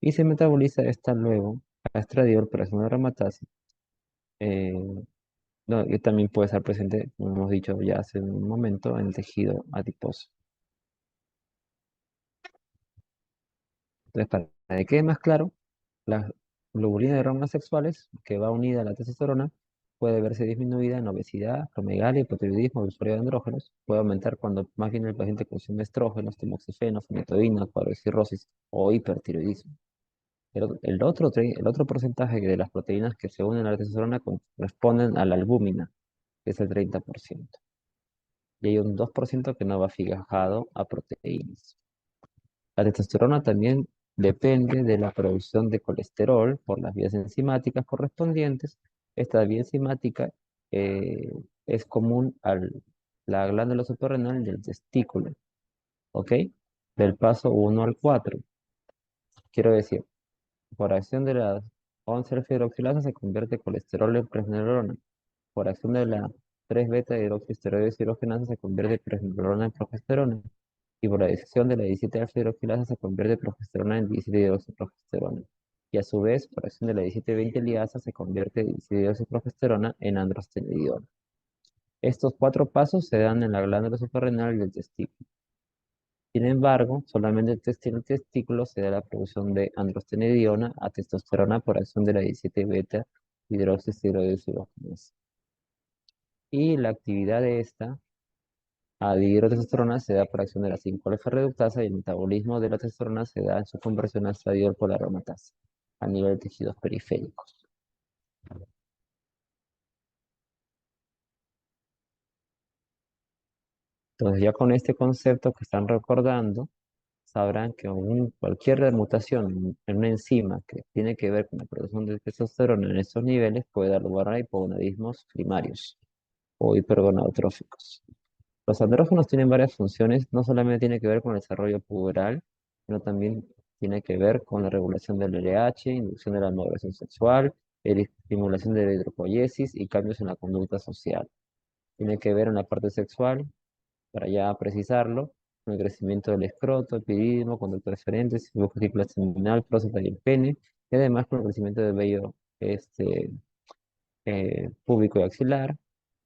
Y se metaboliza esta luego a estradiol por acción aromatasa. eh, no, y también puede estar presente, como hemos dicho ya hace un momento, en el tejido adiposo. Entonces, para que quede más claro, la globulina de hormonas sexuales, que va unida a la testosterona, puede verse disminuida en obesidad, acromegalia, hipotiroidismo, disforia de andrógenos. Puede aumentar cuando más bien el paciente consume estrógenos, tamoxifeno, fenitoína, cuadro de cirrosis o hipertiroidismo. El otro porcentaje de las proteínas que se unen a la testosterona corresponden a la albúmina, que es el 30%. Y hay un 2% que no va fijado a proteínas. La testosterona también depende de la producción de colesterol por las vías enzimáticas correspondientes. Esta vía enzimática eh, es común a la glándula suprarrenal del testículo, ¿ok? Del paso 1 al 4. Quiero decir, por acción de la 11-alfa-hidroxilasa se convierte colesterol en presterona. Por acción de la 3-beta-hidroxiesteroideshidrogenasa se convierte presterona en progesterona. Y por adición de la 17-alfa-hidroxilasa se convierte progesterona en 17-hidroxiprogesterona. Y a su vez, por acción de la 17-20 liasa se convierte 17-hidroxiprogesterona en androstenediona. Estos cuatro pasos se dan en la glándula suprarrenal del testículo. Sin embargo, solamente en el testículo se da la producción de androstenediona a testosterona por acción de la 17-beta hidroxiesteroideshidrogenasa. Y la actividad de esta a dihidrotestosterona se da por acción de la 5-alfa reductasa y el metabolismo de la testosterona se da en su conversión a estradiol por la aromatasa a nivel de tejidos periféricos. Entonces ya con este concepto que están recordando, sabrán que cualquier mutación en una enzima que tiene que ver con la producción de testosterona en estos niveles puede dar lugar a hipogonadismos primarios o hipergonadotróficos. Los andrógenos tienen varias funciones, no solamente tiene que ver con el desarrollo puberal, sino también tiene que ver con la regulación del LH, inducción de la maduración sexual, estimulación de la hidropoiesis y cambios en la conducta social. Tiene que ver en la parte sexual, para ya precisarlo, con el crecimiento del escroto, epididimo, conducta referente, cutícula seminal, próstata y el pene, y además con el crecimiento del vello púbico y axilar,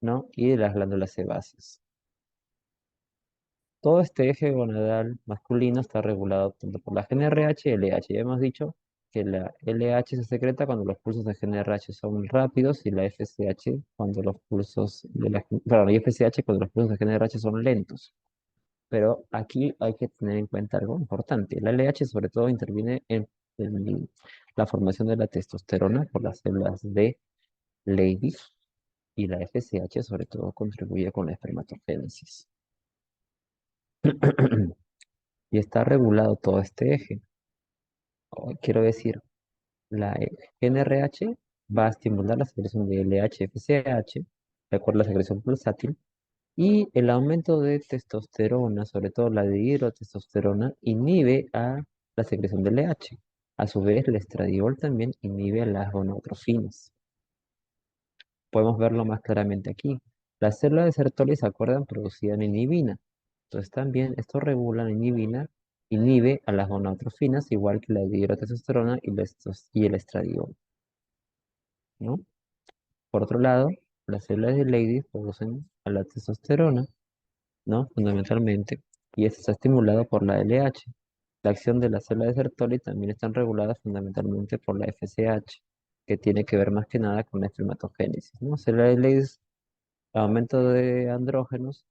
¿no? Y de las glándulas sebáceas. Todo este eje gonadal masculino está regulado tanto por la GnRH y LH. Ya hemos dicho que la LH se secreta cuando los pulsos de GnRH son rápidos y la FSH cuando los pulsos de perdón, y FSH cuando los pulsos de GnRH son lentos. Pero aquí hay que tener en cuenta algo importante. La LH sobre todo interviene en la formación de la testosterona por las células de Leydig y la FSH sobre todo contribuye con la espermatogénesis. Y está regulado todo este eje. Quiero decir, la GnRH va a estimular la secreción de LH-FSH, de acuerdo a la secreción pulsátil, y el aumento de testosterona, sobre todo la dihidrotestosterona, inhibe a la secreción de LH. A su vez, el estradiol también inhibe a las gonadotrofinas. Podemos verlo más claramente aquí. Las células de Sertoli se acuerdan producían inhibina. Entonces también esto regula la inhibina, inhibe a las gonadotrofinas igual que la dihidrotestosterona y el estradiol. ¿no? Por otro lado, las células de Leydig producen a la testosterona, ¿no? Fundamentalmente, y esto está estimulado por la LH. La acción de las células de Sertoli también están reguladas fundamentalmente por la FSH, que tiene que ver más que nada con la espermatogénesis, ¿no? Células de Leydig, aumento de andrógenos,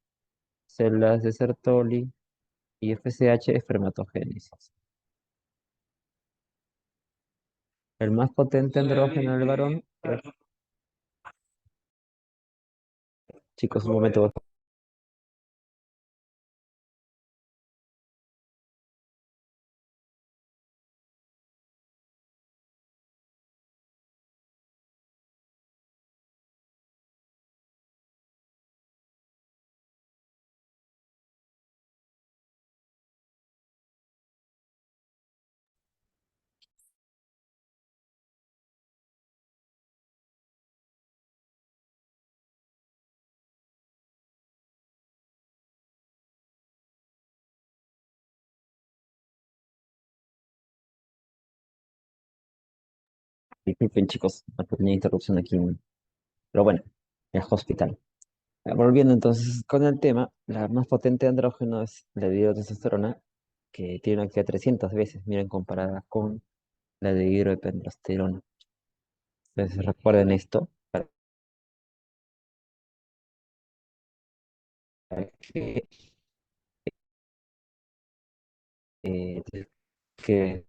células de Sertoli y FSH, espermatogénesis. El más potente andrógeno en el varón, chicos, un momento. Disculpen, chicos, una pequeña interrupción aquí, pero bueno, el hospital. Volviendo entonces con el tema, la más potente andrógeno es la dihidrotestosterona, que tiene una actividad 300 veces, miren, comparada con la de hidroepiandrosterona. Entonces recuerden esto, para que, eh, que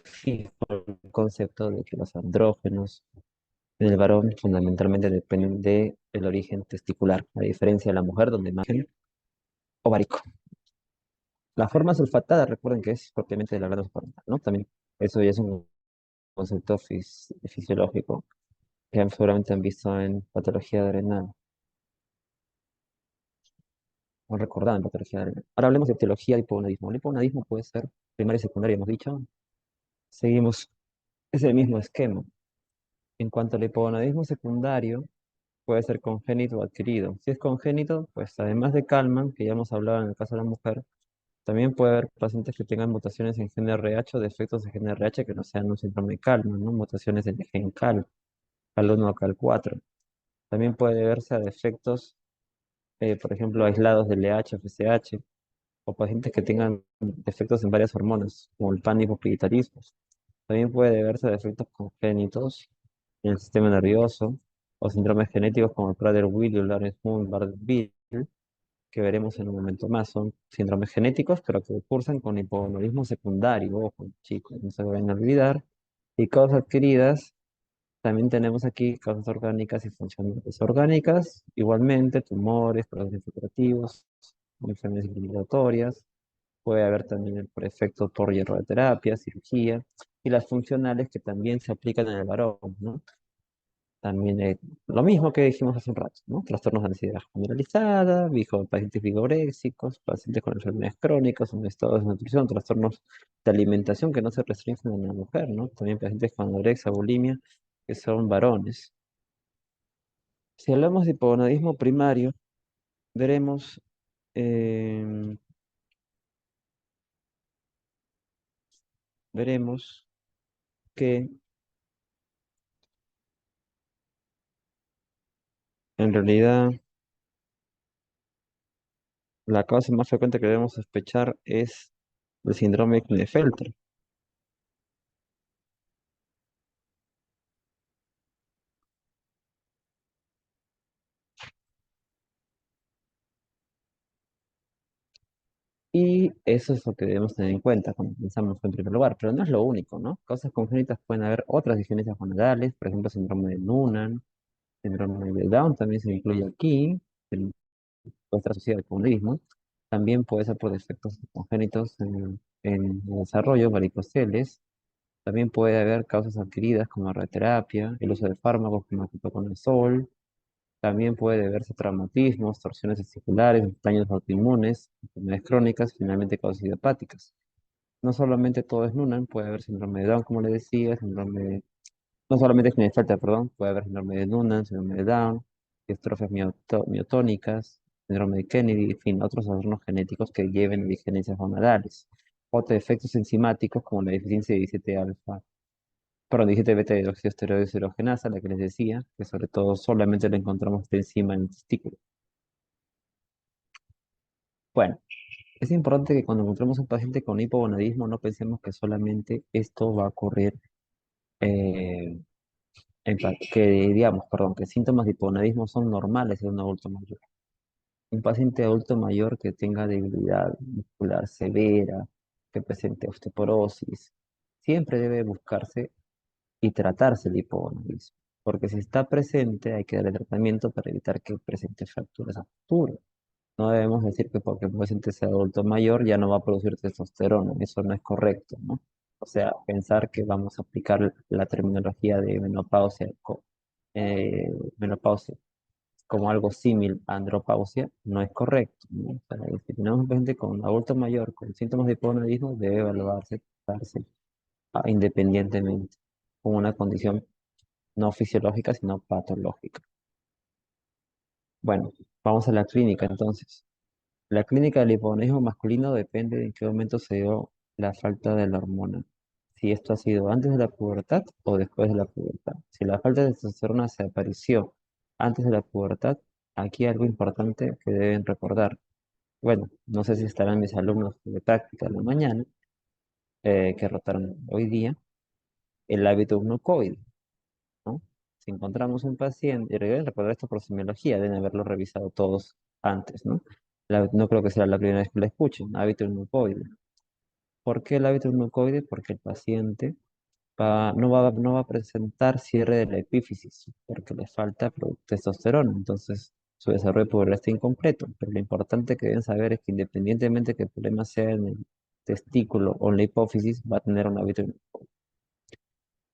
fijo el concepto de que los andrógenos en el varón fundamentalmente dependen del origen testicular, a diferencia de la mujer, donde más origen ovárico. La forma sulfatada, recuerden que es propiamente de la glándula suprarrenal, ¿no? También eso ya es un concepto fisiológico que seguramente han visto en patología adrenal, o recordado en patología adrenal. Ahora hablemos de etiología de hipogonadismo. El hipogonadismo puede ser primario y secundario, hemos dicho. Seguimos ese mismo esquema. En cuanto al hipogonadismo secundario, puede ser congénito o adquirido. Si es congénito, pues además de Kalman, que ya hemos hablado en el caso de la mujer, también puede haber pacientes que tengan mutaciones en gen RH o defectos de gen RH que no sean un síndrome de Kalman, ¿no? Mutaciones en el gen Cal, Cal1 o Cal4. También puede verse a defectos, por ejemplo, aislados de LH o FSH, o pacientes que tengan defectos en varias hormonas, como el panhipopituitarismo. También puede verse a defectos congénitos en el sistema nervioso, o síndromes genéticos como el Prader-Willi o Lawrence-Moon-Bardet-Biedl, que veremos en un momento más. Son síndromes genéticos, pero que cursan con hipogonadismo secundario, ojo, chicos, no se vayan a olvidar. Y causas adquiridas, también tenemos aquí causas orgánicas y funcionales orgánicas, igualmente tumores, procesos infiltrativos, enfermedades inflamatorias, puede haber también el por efecto por hierroterapia, cirugía, y las funcionales que también se aplican en el varón, ¿no? También lo mismo que dijimos hace un rato, ¿no? Trastornos de ansiedad generalizada, pacientes vigoréxicos, pacientes con enfermedades crónicas, un estado de nutrición, trastornos de alimentación que no se restringen en la mujer, ¿no? También pacientes con anorexia, bulimia, que son varones. Si hablamos de hipogonadismo primario, veremos, em, veremos que en realidad la causa más frecuente que debemos sospechar es el síndrome de Klinefelter. Y eso es lo que debemos tener en cuenta cuando pensamos en primer lugar, pero no es lo único, ¿no? Causas congénitas pueden haber otras disfonemias gonadales, por ejemplo, síndrome de Noonan, síndrome de Down también se incluye aquí, el- puede estar asociado al comunismo. También puede ser por defectos congénitos en el desarrollo, varicoceles. También puede haber causas adquiridas como radioterapia, el uso de fármacos como el ketoconazol. También puede deberse a traumatismos, torsiones testiculares, daños autoinmunes, enfermedades crónicas, finalmente causas idiopáticas. No solamente todo es Noonan, puede haber síndrome de Down, como le decía, no solamente es Klinefelter, perdón, puede haber síndrome de Noonan, síndrome de Down, distrofias miotónicas, síndrome de Kennedy, en fin, otros trastornos genéticos que lleven a diferencias hormonales, o defectos enzimáticos como la deficiencia de 17 alfa perdón, dijiste beta hidroxiesterol, la que les decía, que sobre todo solamente la encontramos de encima en el testículo. Bueno, es importante que cuando encontremos un paciente con hipogonadismo no pensemos que solamente esto va a ocurrir, eh, que síntomas de hipogonadismo son normales en un adulto mayor. Un paciente adulto mayor que tenga debilidad muscular severa, que presente osteoporosis, siempre debe buscarse y tratarse el hipogonadismo, porque si está presente hay que darle tratamiento para evitar que presente fracturas a futuro. No debemos decir que porque un paciente sea adulto mayor ya no va a producir testosterona, eso no es correcto, ¿no? O sea, pensar que vamos a aplicar la terminología de menopausia, menopausia como algo similar a andropausia no es correcto, ¿no? O sea, si tenemos un paciente con adulto mayor con síntomas de hipogonadismo, debe evaluarse, tratarse, independientemente, con una condición no fisiológica, sino patológica. Bueno, vamos a la clínica entonces. La clínica del hipogonadismo masculino depende de en qué momento se dio la falta de la hormona. Si esto ha sido antes de la pubertad o después de la pubertad. Si la falta de testosterona se apareció antes de la pubertad, aquí hay algo importante que deben recordar. Bueno, no sé si estarán mis alumnos de práctica en la mañana, que rotaron hoy día, el hábito glucoide, ¿no? Si encontramos un paciente, y deben recordar esto por semiología, deben haberlo revisado todos antes, ¿no? No creo que sea la primera vez que la escuchen, hábito glucoide. ¿Por qué el hábito glucoide? Porque el paciente no va a presentar cierre de la epífisis, porque le falta testosterona, entonces su desarrollo pubertal está incompleto. Pero lo importante que deben saber es que independientemente que el problema sea en el testículo o en la hipófisis, va a tener un hábito glucoide.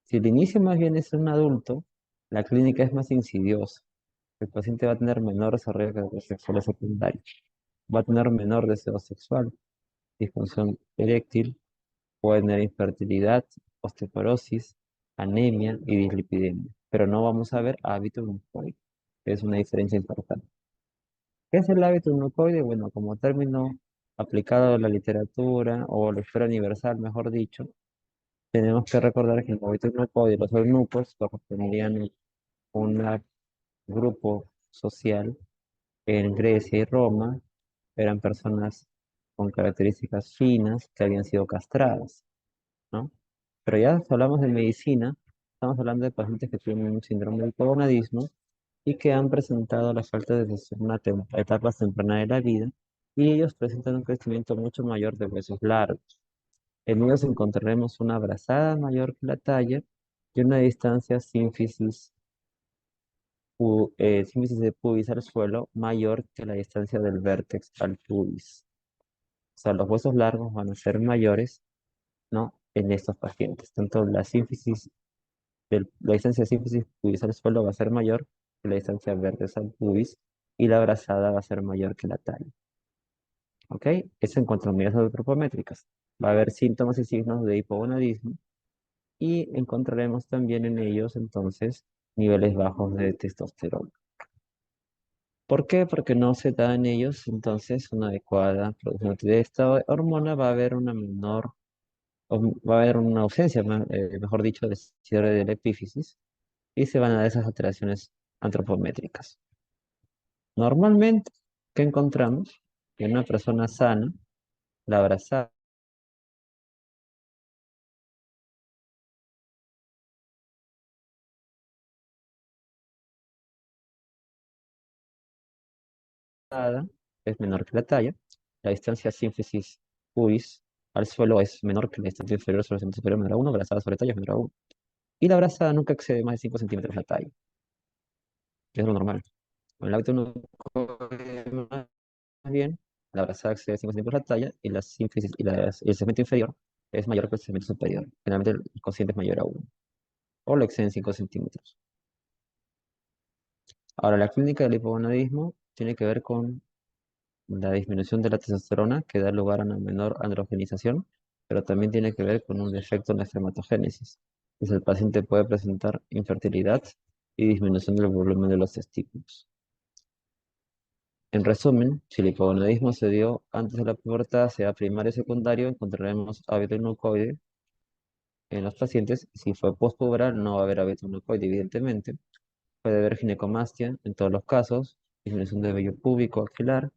Si el inicio más bien es en un adulto, la clínica es más insidiosa. El paciente va a tener menor desarrollo de sexual secundario, va a tener menor deseo sexual, disfunción eréctil, puede tener infertilidad, osteoporosis, anemia y dislipidemia, pero no vamos a ver hábito glucoide, que es una diferencia importante. ¿Qué es el hábito glucoide? Bueno, como término aplicado a la literatura o la esfera universal, mejor dicho, tenemos que recordar que el hábito glucoide, los eunucos, corresponderían a un grupo social en Grecia y Roma, eran personas con características finas que habían sido castradas, ¿no? Pero ya si hablamos de medicina, estamos hablando de pacientes que tienen un síndrome de hipogonadismo y que han presentado la falta de testosterona a etapas tempranas de la vida y ellos presentan un crecimiento mucho mayor de huesos largos. En ellos encontraremos una brazada mayor que la talla y una distancia sínfisis de pubis al suelo mayor que la distancia del vértex al pubis. O sea, los huesos largos van a ser mayores, ¿no? En estos pacientes. Tanto la distancia de sínfisis pubis al suelo va a ser mayor que la distancia vértex al pubis y la brazada va a ser mayor que la talla. ¿Ok? Eso en cuanto a medidas antropométricas. Va a haber síntomas y signos de hipogonadismo y encontraremos también en ellos entonces niveles bajos de testosterona. ¿Por qué? Porque no se da en ellos entonces una adecuada producción de esta hormona, va a haber una ausencia, mejor dicho, de cierre de la epífisis y se van a dar esas alteraciones antropométricas. Normalmente, ¿qué encontramos? Que en una persona sana, la brazada es menor que la talla, la distancia sínfisis pubis al suelo es menor que la distancia inferior sobre el centro superior menor a 1, brazada sobre talla es menor a 1. Y la brazada nunca excede más de 5 centímetros la talla, que es lo normal. Con el hábito no más bien, la brazada excede 5 centímetros la talla y la sínfisis y el segmento inferior es mayor que el segmento superior. Generalmente el cociente es mayor a 1 o lo exceden 5 centímetros. Ahora, la clínica del hipogonadismo tiene que ver con la disminución de la testosterona que da lugar a una menor androgenización, pero también tiene que ver con un defecto en la espermatogénesis. Pues el paciente puede presentar infertilidad y disminución del volumen de los testículos. En resumen, si el hipogonadismo se dio antes de la pubertad, sea primario o secundario, encontraremos hábito glucoide en los pacientes. Si fue postpuberal, no va a haber abetomucoide, evidentemente. Puede haber ginecomastia en todos los casos, disminución de vello púbico axilar,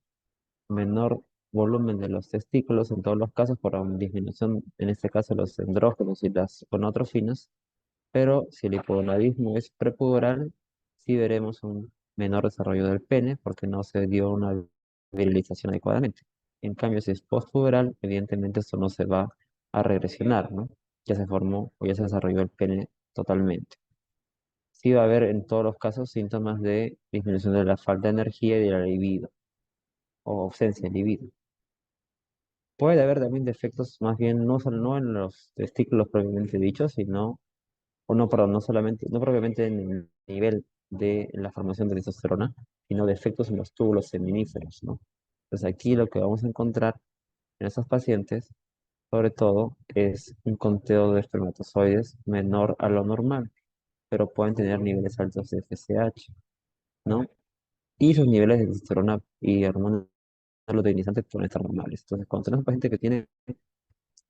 menor volumen de los testículos en todos los casos por una disminución, en este caso, los andrógenos y las gonadotrofinas. Pero si el hipogonadismo es prepuberal, sí veremos un menor desarrollo del pene porque no se dio una virilización adecuadamente. En cambio, si es postpuberal, evidentemente esto no se va a regresionar, ¿no? Ya se formó o ya se desarrolló el pene totalmente. Sí va a haber en todos los casos síntomas de disminución de la falta de energía y de la libido o ausencia de libido. Puede haber también defectos, más bien no, no en los testículos propiamente dichos, sino o no, perdón, no solamente, no propiamente en el nivel de la formación de testosterona, sino defectos en los túbulos seminíferos, ¿no? Entonces aquí lo que vamos a encontrar en esos pacientes, sobre todo, es un conteo de espermatozoides menor a lo normal, pero pueden tener niveles altos de FSH, ¿no? Y sus niveles de testosterona y hormonas luteinizantes pueden estar normales. Entonces, cuando tenemos un paciente que tiene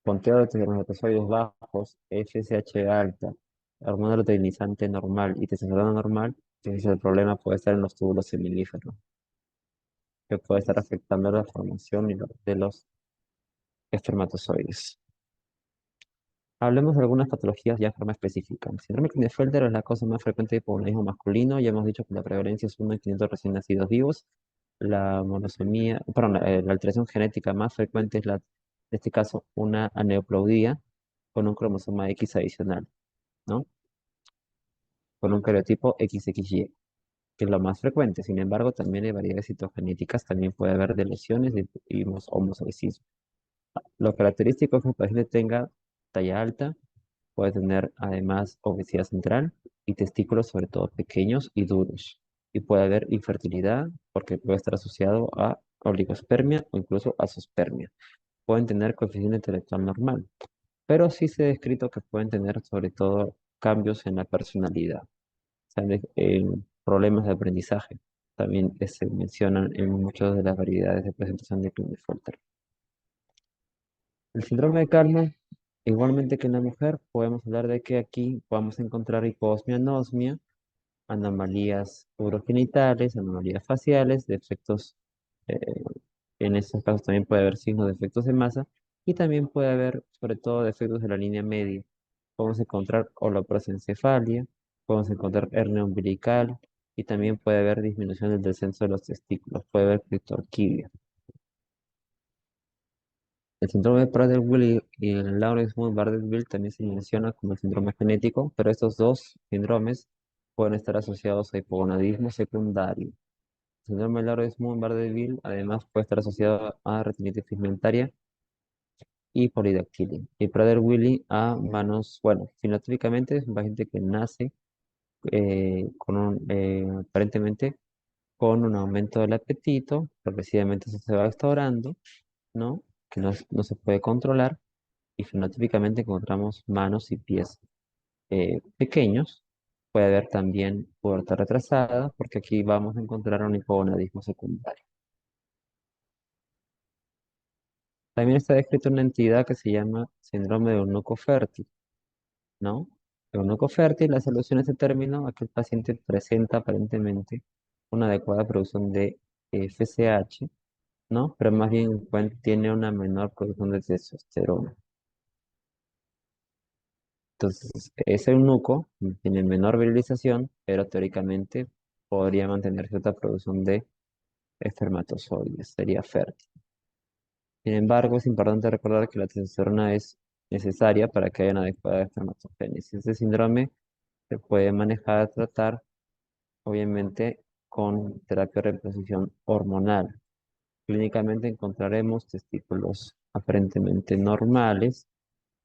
conteo de espermatozoides bajos, FSH alta, hormona luteinizante normal y testosterona normal, entonces el problema puede estar en los túbulos seminíferos, que puede estar afectando la formación de los espermatozoides. Hablemos de algunas patologías ya de forma específica. El síndrome de Klinefelter es la causa más frecuente de hipogonadismo masculino. Ya hemos dicho que la prevalencia es 1 en 500 recién nacidos vivos. La monosomía, perdón, la alteración genética más frecuente es en este caso, una aneuploidía con un cromosoma X adicional, ¿no? Con un cariotipo XXY, que es lo más frecuente. Sin embargo, también hay variedades citogenéticas, también puede haber de lesiones y homozaicismo. Lo característico es que el paciente tenga talla alta, puede tener además obesidad central y testículos sobre todo pequeños y duros. Y puede haber infertilidad porque puede estar asociado a oligospermia o incluso azoospermia. Pueden tener coeficiente intelectual normal, pero sí se ha descrito que pueden tener sobre todo cambios en la personalidad, ¿sabes? En problemas de aprendizaje. También se mencionan en muchas de las variedades de presentación de Klinefelter. El síndrome de Kalman, igualmente que en la mujer, podemos hablar de que aquí vamos a encontrar hiposmia, anosmia, anomalías urogenitales, anomalías faciales, defectos, eh, en estos casos también puede haber signos de defectos de masa y también puede haber, sobre todo, defectos de la línea media. Podemos encontrar holoprosencefalia, podemos encontrar hernia umbilical y también puede haber disminución del descenso de los testículos, puede haber criptorquidia. El síndrome de Prader-Willi y el Lawrence-Boone-Bardet-Bill también se menciona como el síndrome genético, pero estos dos síndromes pueden estar asociados a hipogonadismo secundario. El síndrome de Lawrence-Boone-Bardet-Bill además puede estar asociado a retinitis pigmentaria y polidactilia. Y Prader-Willi a manos, bueno, fenotípicamente es un paciente que nace aparentemente con un aumento del apetito, progresivamente eso se va restaurando, ¿no? Que no se puede controlar y fenotípicamente encontramos manos y pies pequeños. Puede haber también pubertad retrasada, porque aquí vamos a encontrar un hipogonadismo secundario. También está descrita una entidad que se llama síndrome de eunuco fértil, ¿no? Eunuco fértil, la solución a este término, aquel paciente presenta aparentemente una adecuada producción de FSH, ¿no? Pero más bien tiene una menor producción de testosterona. Entonces, ese eunuco tiene menor virilización, pero teóricamente podría mantener cierta producción de espermatozoides, sería fértil. Sin embargo, es importante recordar que la testosterona es necesaria para que haya una adecuada espermatogénesis. Este síndrome se puede manejar, tratar, obviamente, con terapia de reposición hormonal. Clínicamente encontraremos testículos aparentemente normales,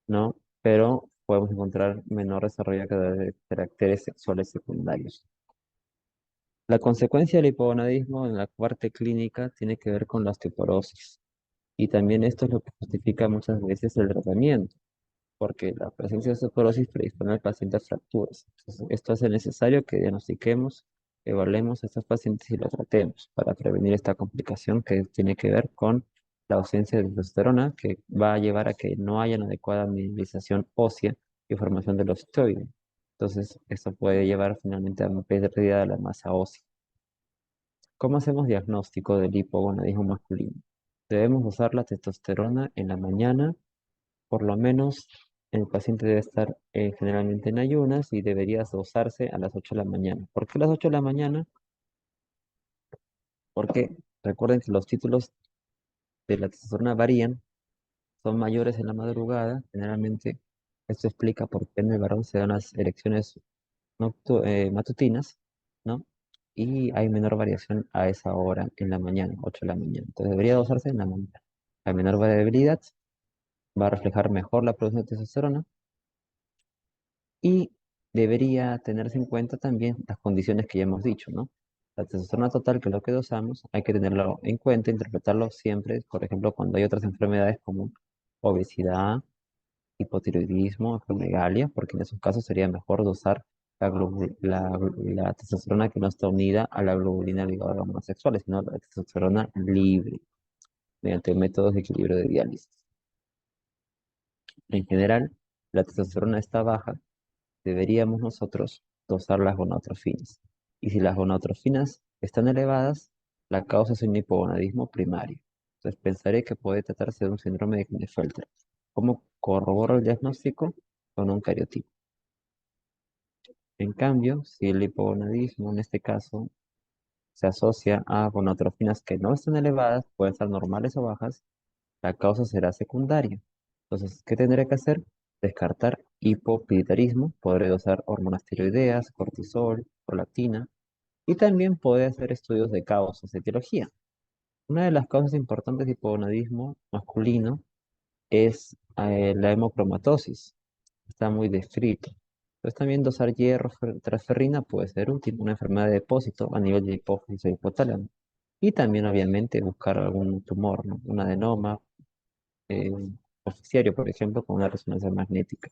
¿no? Pero podemos encontrar menor desarrollo de caracteres sexuales secundarios. La consecuencia del hipogonadismo en la parte clínica tiene que ver con la osteoporosis. Y también esto es lo que justifica muchas veces el tratamiento, porque la presencia de osteoporosis predispone al paciente a fracturas. Entonces, esto hace necesario que diagnostiquemos, evaluemos a estos pacientes y los tratemos para prevenir esta complicación que tiene que ver con la ausencia de testosterona, que va a llevar a que no haya una adecuada mineralización ósea y formación de los osteoides. Entonces, esto puede llevar finalmente a una pérdida de la masa ósea. ¿Cómo hacemos diagnóstico del hipogonadismo masculino? Debemos usar la testosterona en la mañana, por lo menos el paciente debe estar generalmente en ayunas y debería dosarse a las 8 de la mañana. ¿Por qué a las 8 de la mañana? Porque recuerden que los títulos de la testosterona varían, son mayores en la madrugada. Generalmente esto explica por qué en el varón se dan las erecciones matutinas, ¿no? Y hay menor variación a esa hora en la mañana, 8 de la mañana. Entonces debería dosarse en la mañana. Hay menor variabilidad, va a reflejar mejor la producción de testosterona y debería tenerse en cuenta también las condiciones que ya hemos dicho, ¿no? La testosterona total, que es lo que dosamos, hay que tenerlo en cuenta, interpretarlo siempre, por ejemplo, cuando hay otras enfermedades como obesidad, hipotiroidismo, acromegalia, porque en esos casos sería mejor dosar la testosterona que no está unida a la globulina ligada a las hormonas sexuales, sino la testosterona libre, mediante métodos de equilibrio de diálisis. En general, la testosterona está baja, deberíamos nosotros dosar las gonadotrofinas. Y si las gonadotrofinas están elevadas, la causa es un hipogonadismo primario. Entonces pensaré que puede tratarse de un síndrome de Klinefelter. ¿Cómo corroboro el diagnóstico? Con un cariotipo. En cambio, si el hipogonadismo en este caso se asocia a gonadotrofinas que no están elevadas, pueden estar normales o bajas, la causa será secundaria. Entonces, ¿qué tendré que hacer? Descartar hipopituitarismo, podré usar hormonas tiroideas, cortisol, prolactina, y también puede hacer estudios de causas, etiología. Una de las causas importantes de hipogonadismo masculino es la hemocromatosis. Está muy descrito. Entonces también dosar hierro tras ferrina puede ser útil, una enfermedad de depósito a nivel de hipófisis o hipotálamo. Y también obviamente buscar algún tumor, ¿no? Un adenoma eh, oficiario, por ejemplo, con una resonancia magnética.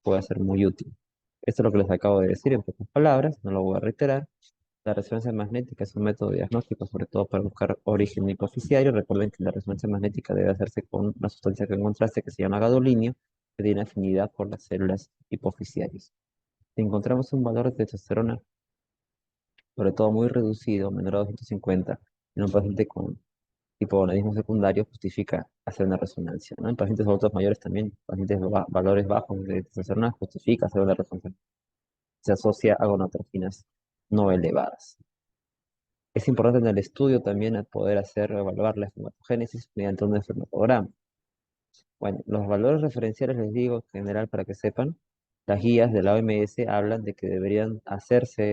Puede ser muy útil. Esto es lo que les acabo de decir en pocas palabras, no lo voy a reiterar. La resonancia magnética es un método diagnóstico, sobre todo para buscar origen hipoficiario. Recuerden que la resonancia magnética debe hacerse con una sustancia que encontraste que se llama gadolinio, que tiene afinidad por las células hipoficiarias. Si encontramos un valor de testosterona, sobre todo muy reducido, menor a 250, en un paciente con hipogonadismo secundario, justifica hacer una resonancia, ¿no? En pacientes adultos mayores también, pacientes de valores bajos de testosterona, justifica hacer una resonancia. Se asocia a gonadotrofinas no elevadas. Es importante en el estudio también el poder evaluar la espermatogénesis mediante un espermatograma. Bueno, los valores referenciales les digo en general para que sepan, las guías de la OMS hablan de que deberían hacerse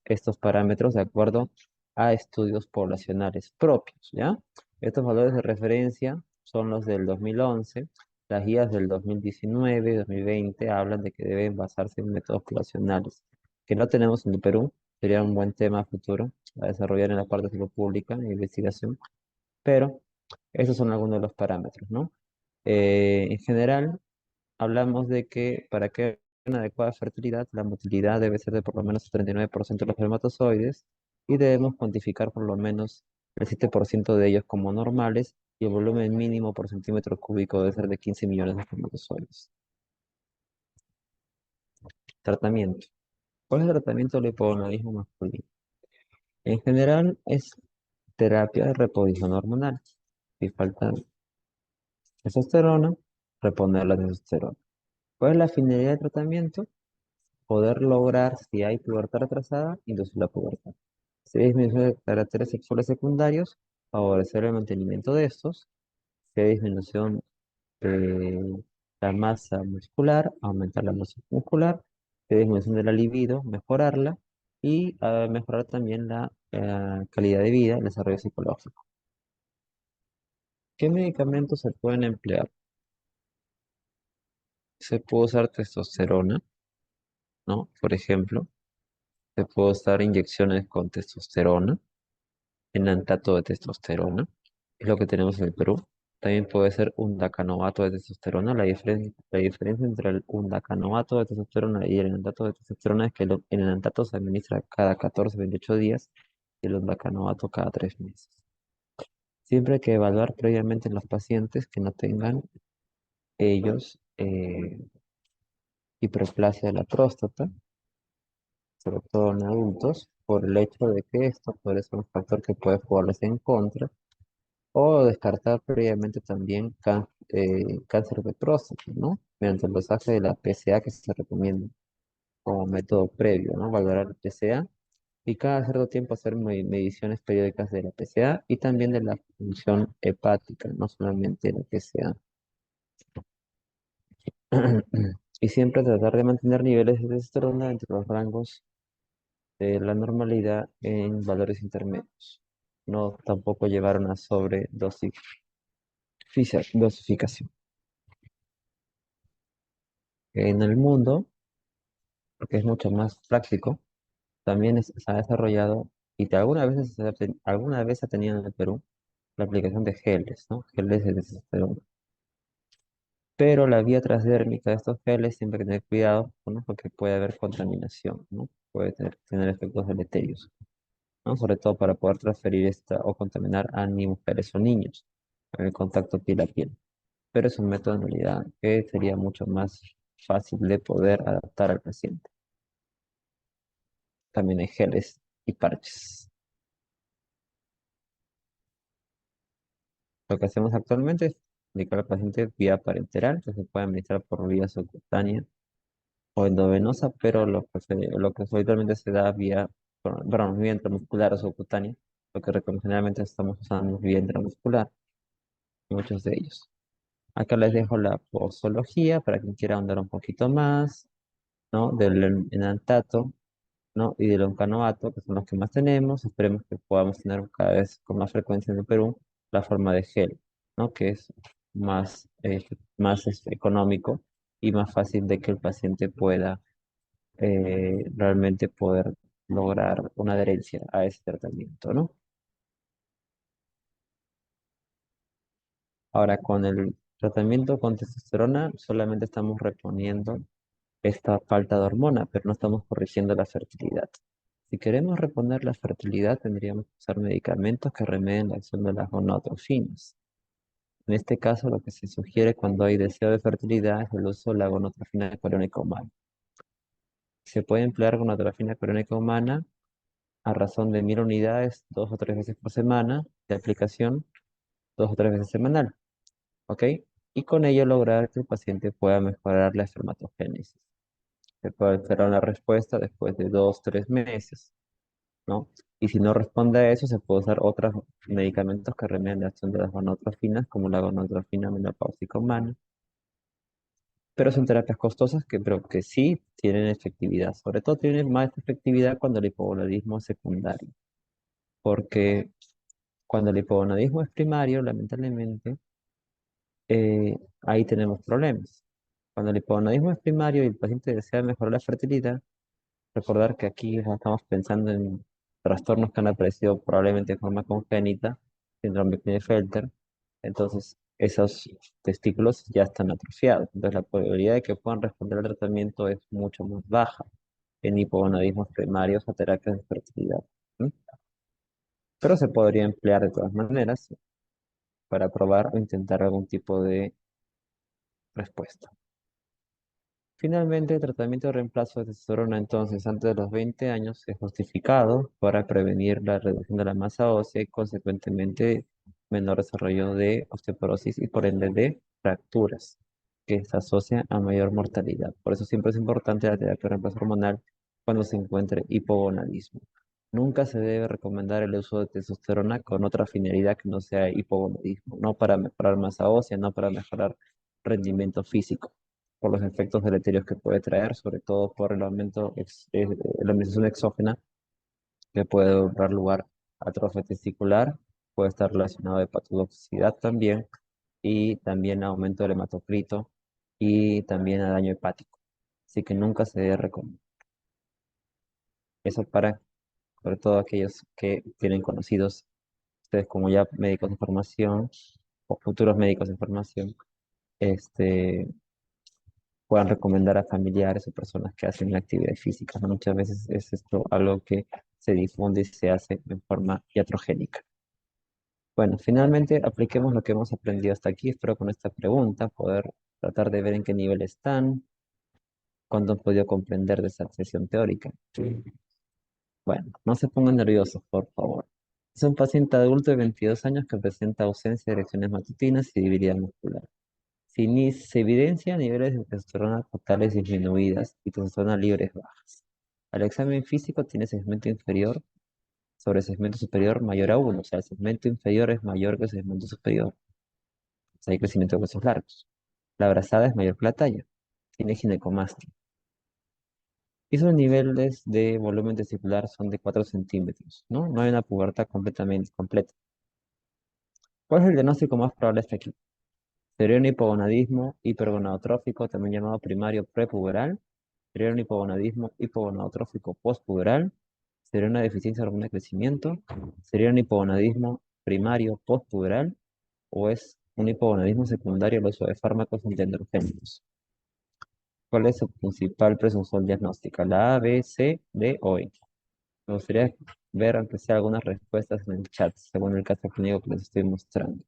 estos parámetros de acuerdo a estudios poblacionales propios, ¿ya? Estos valores de referencia son los del 2011, las guías del 2019 y 2020 hablan de que deben basarse en métodos poblacionales, que no tenemos en el Perú, sería un buen tema futuro a desarrollar en la parte de salud pública e investigación, pero esos son algunos de los parámetros, ¿no? En general, hablamos de que para que haya una adecuada fertilidad, la motilidad debe ser de por lo menos el 39% de los espermatozoides y debemos cuantificar por lo menos el 7% de ellos como normales y el volumen mínimo por centímetro cúbico debe ser de 15 millones de espermatozoides. Tratamiento. ¿Cuál es el tratamiento del hipogonadismo masculino? En general es terapia de reposición hormonal. Si falta testosterona, reponer la testosterona. ¿Cuál es la finalidad del tratamiento? Poder lograr, si hay pubertad retrasada, inducir la pubertad. Si hay disminución de caracteres sexuales secundarios, favorecer el mantenimiento de estos. Si hay disminución de la masa muscular, aumentar la masa muscular. Si hay disminución de la libido, mejorarla. Y mejorar también la calidad de vida, el desarrollo psicológico. ¿Qué medicamentos se pueden emplear? Se puede usar testosterona, ¿no? Por ejemplo, se puede usar inyecciones con testosterona, enantato de testosterona, es lo que tenemos en el Perú. También puede ser un dacanoato de testosterona. La diferencia entre el undacanoato de testosterona y el enantato de testosterona es que el enantato se administra cada 14-28 días y el undacanoato cada 3 meses. Siempre hay que evaluar previamente en los pacientes que no tengan ellos hiperplasia de la próstata, sobre todo en adultos, por el hecho de que esto puede ser un factor que puede jugarles en contra, o descartar previamente también cáncer de próstata, ¿no? Mediante el dosaje de la PSA que se recomienda como método previo, ¿no? Valorar el PSA y cada cierto tiempo hacer mediciones periódicas de la PSA y también de la función hepática, no solamente la PSA. Y siempre tratar de mantener niveles de testosterona entre los rangos de la normalidad en valores intermedios. No tampoco llevar una dosificación. En el mundo, porque es mucho más práctico, también se ha desarrollado y que alguna vez se ha tenido en el Perú la aplicación de geles, ¿no? Geles de testosterona. Pero la vía transdérmica de estos geles siempre hay que tener cuidado, ¿no? Porque puede haber contaminación, ¿no? Puede tener efectos deleterios, ¿no? Sobre todo para poder transferir esta o contaminar a ni mujeres o niños en el contacto piel a piel. Pero es un método en realidad que sería mucho más fácil de poder adaptar al paciente. También hay geles y parches. Lo que hacemos actualmente es indicar al paciente vía parenteral, que se puede administrar por vía subcutánea o endovenosa, pero lo que habitualmente se da vía, perdón, vía intramuscular o subcutánea, lo que generalmente estamos usando es vía intramuscular, muchos de ellos. Acá les dejo la posología para quien quiera ahondar un poquito más, ¿no? Del enantato, ¿no? Y del oncanoato, que son los que más tenemos. Esperemos que podamos tener cada vez con más frecuencia en el Perú la forma de gel, ¿no? Que es más económico y más fácil de que el paciente pueda realmente poder lograr una adherencia a ese tratamiento, ¿no? Ahora, con el tratamiento con testosterona solamente estamos reponiendo esta falta de hormona, pero no estamos corrigiendo la fertilidad. Si queremos reponer la fertilidad, tendríamos que usar medicamentos que remedien la acción de las gonadotrofinas. En este caso, lo que se sugiere cuando hay deseo de fertilidad es el uso de la gonadotrofina coriónica humana. Se puede emplear gonadotrofina coriónica humana a razón de 1000 unidades 2 o 3 veces por semana de aplicación, 2 o 3 veces semanal, ¿ok? Y con ello lograr que el paciente pueda mejorar la espermatogénesis. Se puede esperar una respuesta después de 2, 3 meses, ¿no? Y si no responde a eso, se puede usar otros medicamentos que remedian la acción de las gonadotrofinas, como la gonadotrofina menopáusica humana, pero son terapias costosas pero que sí tienen efectividad. Sobre todo tienen más efectividad cuando el hipogonadismo es secundario, porque cuando el hipogonadismo es primario, lamentablemente, ahí tenemos problemas. Cuando el hipogonadismo es primario y el paciente desea mejorar la fertilidad, recordar que aquí ya estamos pensando en trastornos que han aparecido probablemente de forma congénita, síndrome de Klinefelter, entonces esos testículos ya están atrofiados. Entonces la probabilidad de que puedan responder al tratamiento es mucho más baja en hipogonadismos primarios a terapias de fertilidad. ¿M? Pero se podría emplear de todas maneras para probar o intentar algún tipo de respuesta. Finalmente, el tratamiento de reemplazo de testosterona entonces antes de los 20 años es justificado para prevenir la reducción de la masa ósea y consecuentemente menor desarrollo de osteoporosis y por ende de fracturas, que se asocia a mayor mortalidad. Por eso siempre es importante la terapia de reemplazo hormonal cuando se encuentre hipogonadismo. Nunca se debe recomendar el uso de testosterona con otra finalidad que no sea hipogonadismo, no para mejorar masa ósea, no para mejorar rendimiento físico por los efectos deleterios que puede traer, sobre todo por el la administración exógena que puede dar lugar a atrofia testicular, puede estar relacionado a hepatotoxicidad también, y también a aumento del hematocrito y también a daño hepático. Así que nunca se debe recomendar. Eso para, sobre todo aquellos que tienen conocidos, ustedes como ya médicos de formación o futuros médicos de formación, este, puedan recomendar a familiares o personas que hacen actividad física, ¿no? Muchas veces es esto algo que se difunde y se hace en forma iatrogénica. Bueno, finalmente apliquemos lo que hemos aprendido hasta aquí. Espero con esta pregunta poder tratar de ver en qué nivel están, ¿Cuánto han podido comprender de esa sesión teórica? Bueno, no se pongan nerviosos, por favor. Es un paciente adulto de 22 años que presenta ausencia de erecciones matutinas y debilidad muscular. Se evidencia niveles de testosterona totales disminuidas y testosterona libres bajas. Al examen físico tiene segmento inferior sobre segmento superior mayor a 1, o sea, el segmento inferior es mayor que el segmento superior. O sea, hay crecimiento de huesos largos. La brazada es mayor que la talla. Tiene ginecomastia. Y sus niveles de volumen testicular son de 4 centímetros, ¿no? No hay una pubertad completamente completa. ¿Cuál es el diagnóstico más probable hasta aquí? Sería un hipogonadismo hipergonadotrófico, también llamado primario prepuberal. Sería un hipogonadismo hipogonadotrófico postpuberal. Sería una deficiencia de hormona de crecimiento. Sería un hipogonadismo primario postpuberal. O es un hipogonadismo secundario al uso de fármacos antiandrogénicos. ¿Cuál es su principal presunción diagnóstica? ¿La A, B, C, D o E? Me gustaría ver, aunque sea algunas respuestas en el chat, según el caso clínico que les estoy mostrando.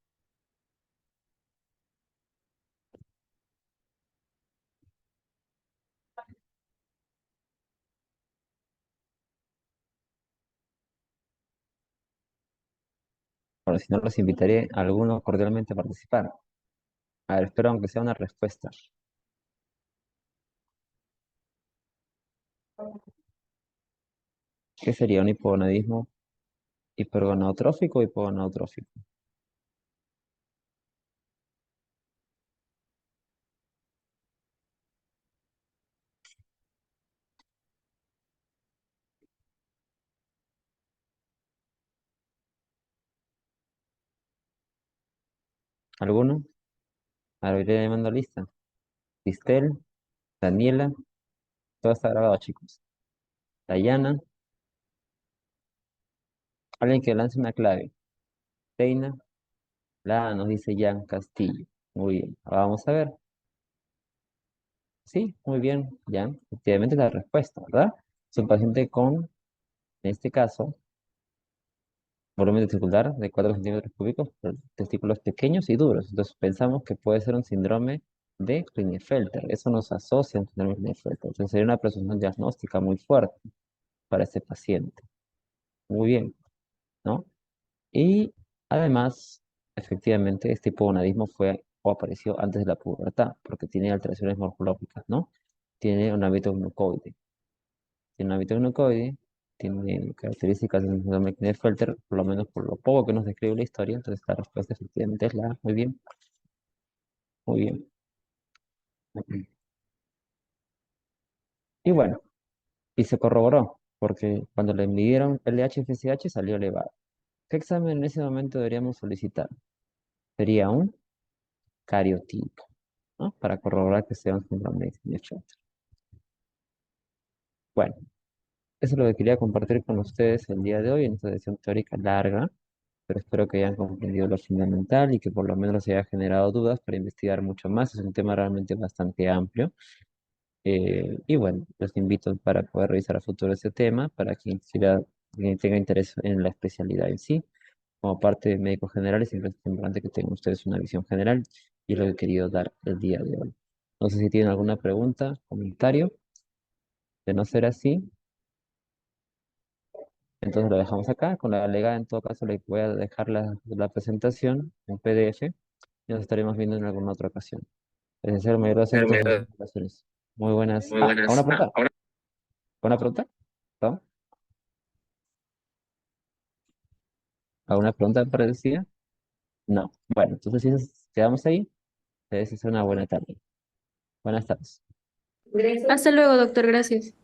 Bueno, si no, los invitaré a alguno cordialmente a participar. A ver, espero aunque sea una respuesta. ¿Qué sería un hipogonadismo hipergonadotrófico o hipogonadotrófico? ¿Alguno? A ver, iré llamando lista. Cristel, Daniela, todo está grabado, chicos. Dayana, alguien que lance una clave. Reina, la nos dice Jan Castillo. Muy bien, vamos a ver. Sí, muy bien, Jan. Efectivamente es la respuesta, ¿verdad? Es un paciente con, en este caso, volumen testicular de 4 centímetros cúbicos, pero testículos pequeños y duros. Entonces pensamos que puede ser un síndrome de Klinefelter. Eso nos asocia a un síndrome de Klinefelter. Entonces sería una presunción diagnóstica muy fuerte para este paciente. Muy bien, ¿no? Y además, efectivamente, este hipogonadismo fue o apareció antes de la pubertad, porque tiene alteraciones morfológicas, ¿no? Tiene un hábito glucoide. Tiene un hábito glucoide, tiene características de síndrome de Klinefelter, por lo menos por lo poco que nos describe la historia. Entonces, la respuesta efectivamente es la A. Muy bien, muy bien. Y bueno, y se corroboró, porque cuando le midieron LH-FSH salió elevado. ¿Qué examen en ese momento deberíamos solicitar? Sería un cariotípico, ¿no? Para corroborar que sea un síndrome de Klinefelter. Bueno, eso es lo que quería compartir con ustedes el día de hoy en esta sesión teórica larga, pero espero que hayan comprendido lo fundamental y que por lo menos les haya generado dudas para investigar mucho más. Es un tema realmente bastante amplio. Y bueno, los invito para poder revisar a futuro ese tema, para quien tenga interés en la especialidad en sí. Como parte de médicos generales, siempre es importante que tengan ustedes una visión general y es lo que he querido dar el día de hoy. No sé si tienen alguna pregunta, comentario. De no ser así, entonces lo dejamos acá. Con la alegada, en todo caso, le voy a dejar la presentación en PDF y nos estaremos viendo en alguna otra ocasión. Les deseo el mayor de los éxitos en sus presentaciones. Muy buenas. Muy ¿A una buenas. pregunta? ¿A una pregunta? ¿No? ¿A una pregunta parecida? No. Bueno, entonces si quedamos ahí, les deseo una buena tarde. Buenas tardes. Hasta luego, doctor. Gracias.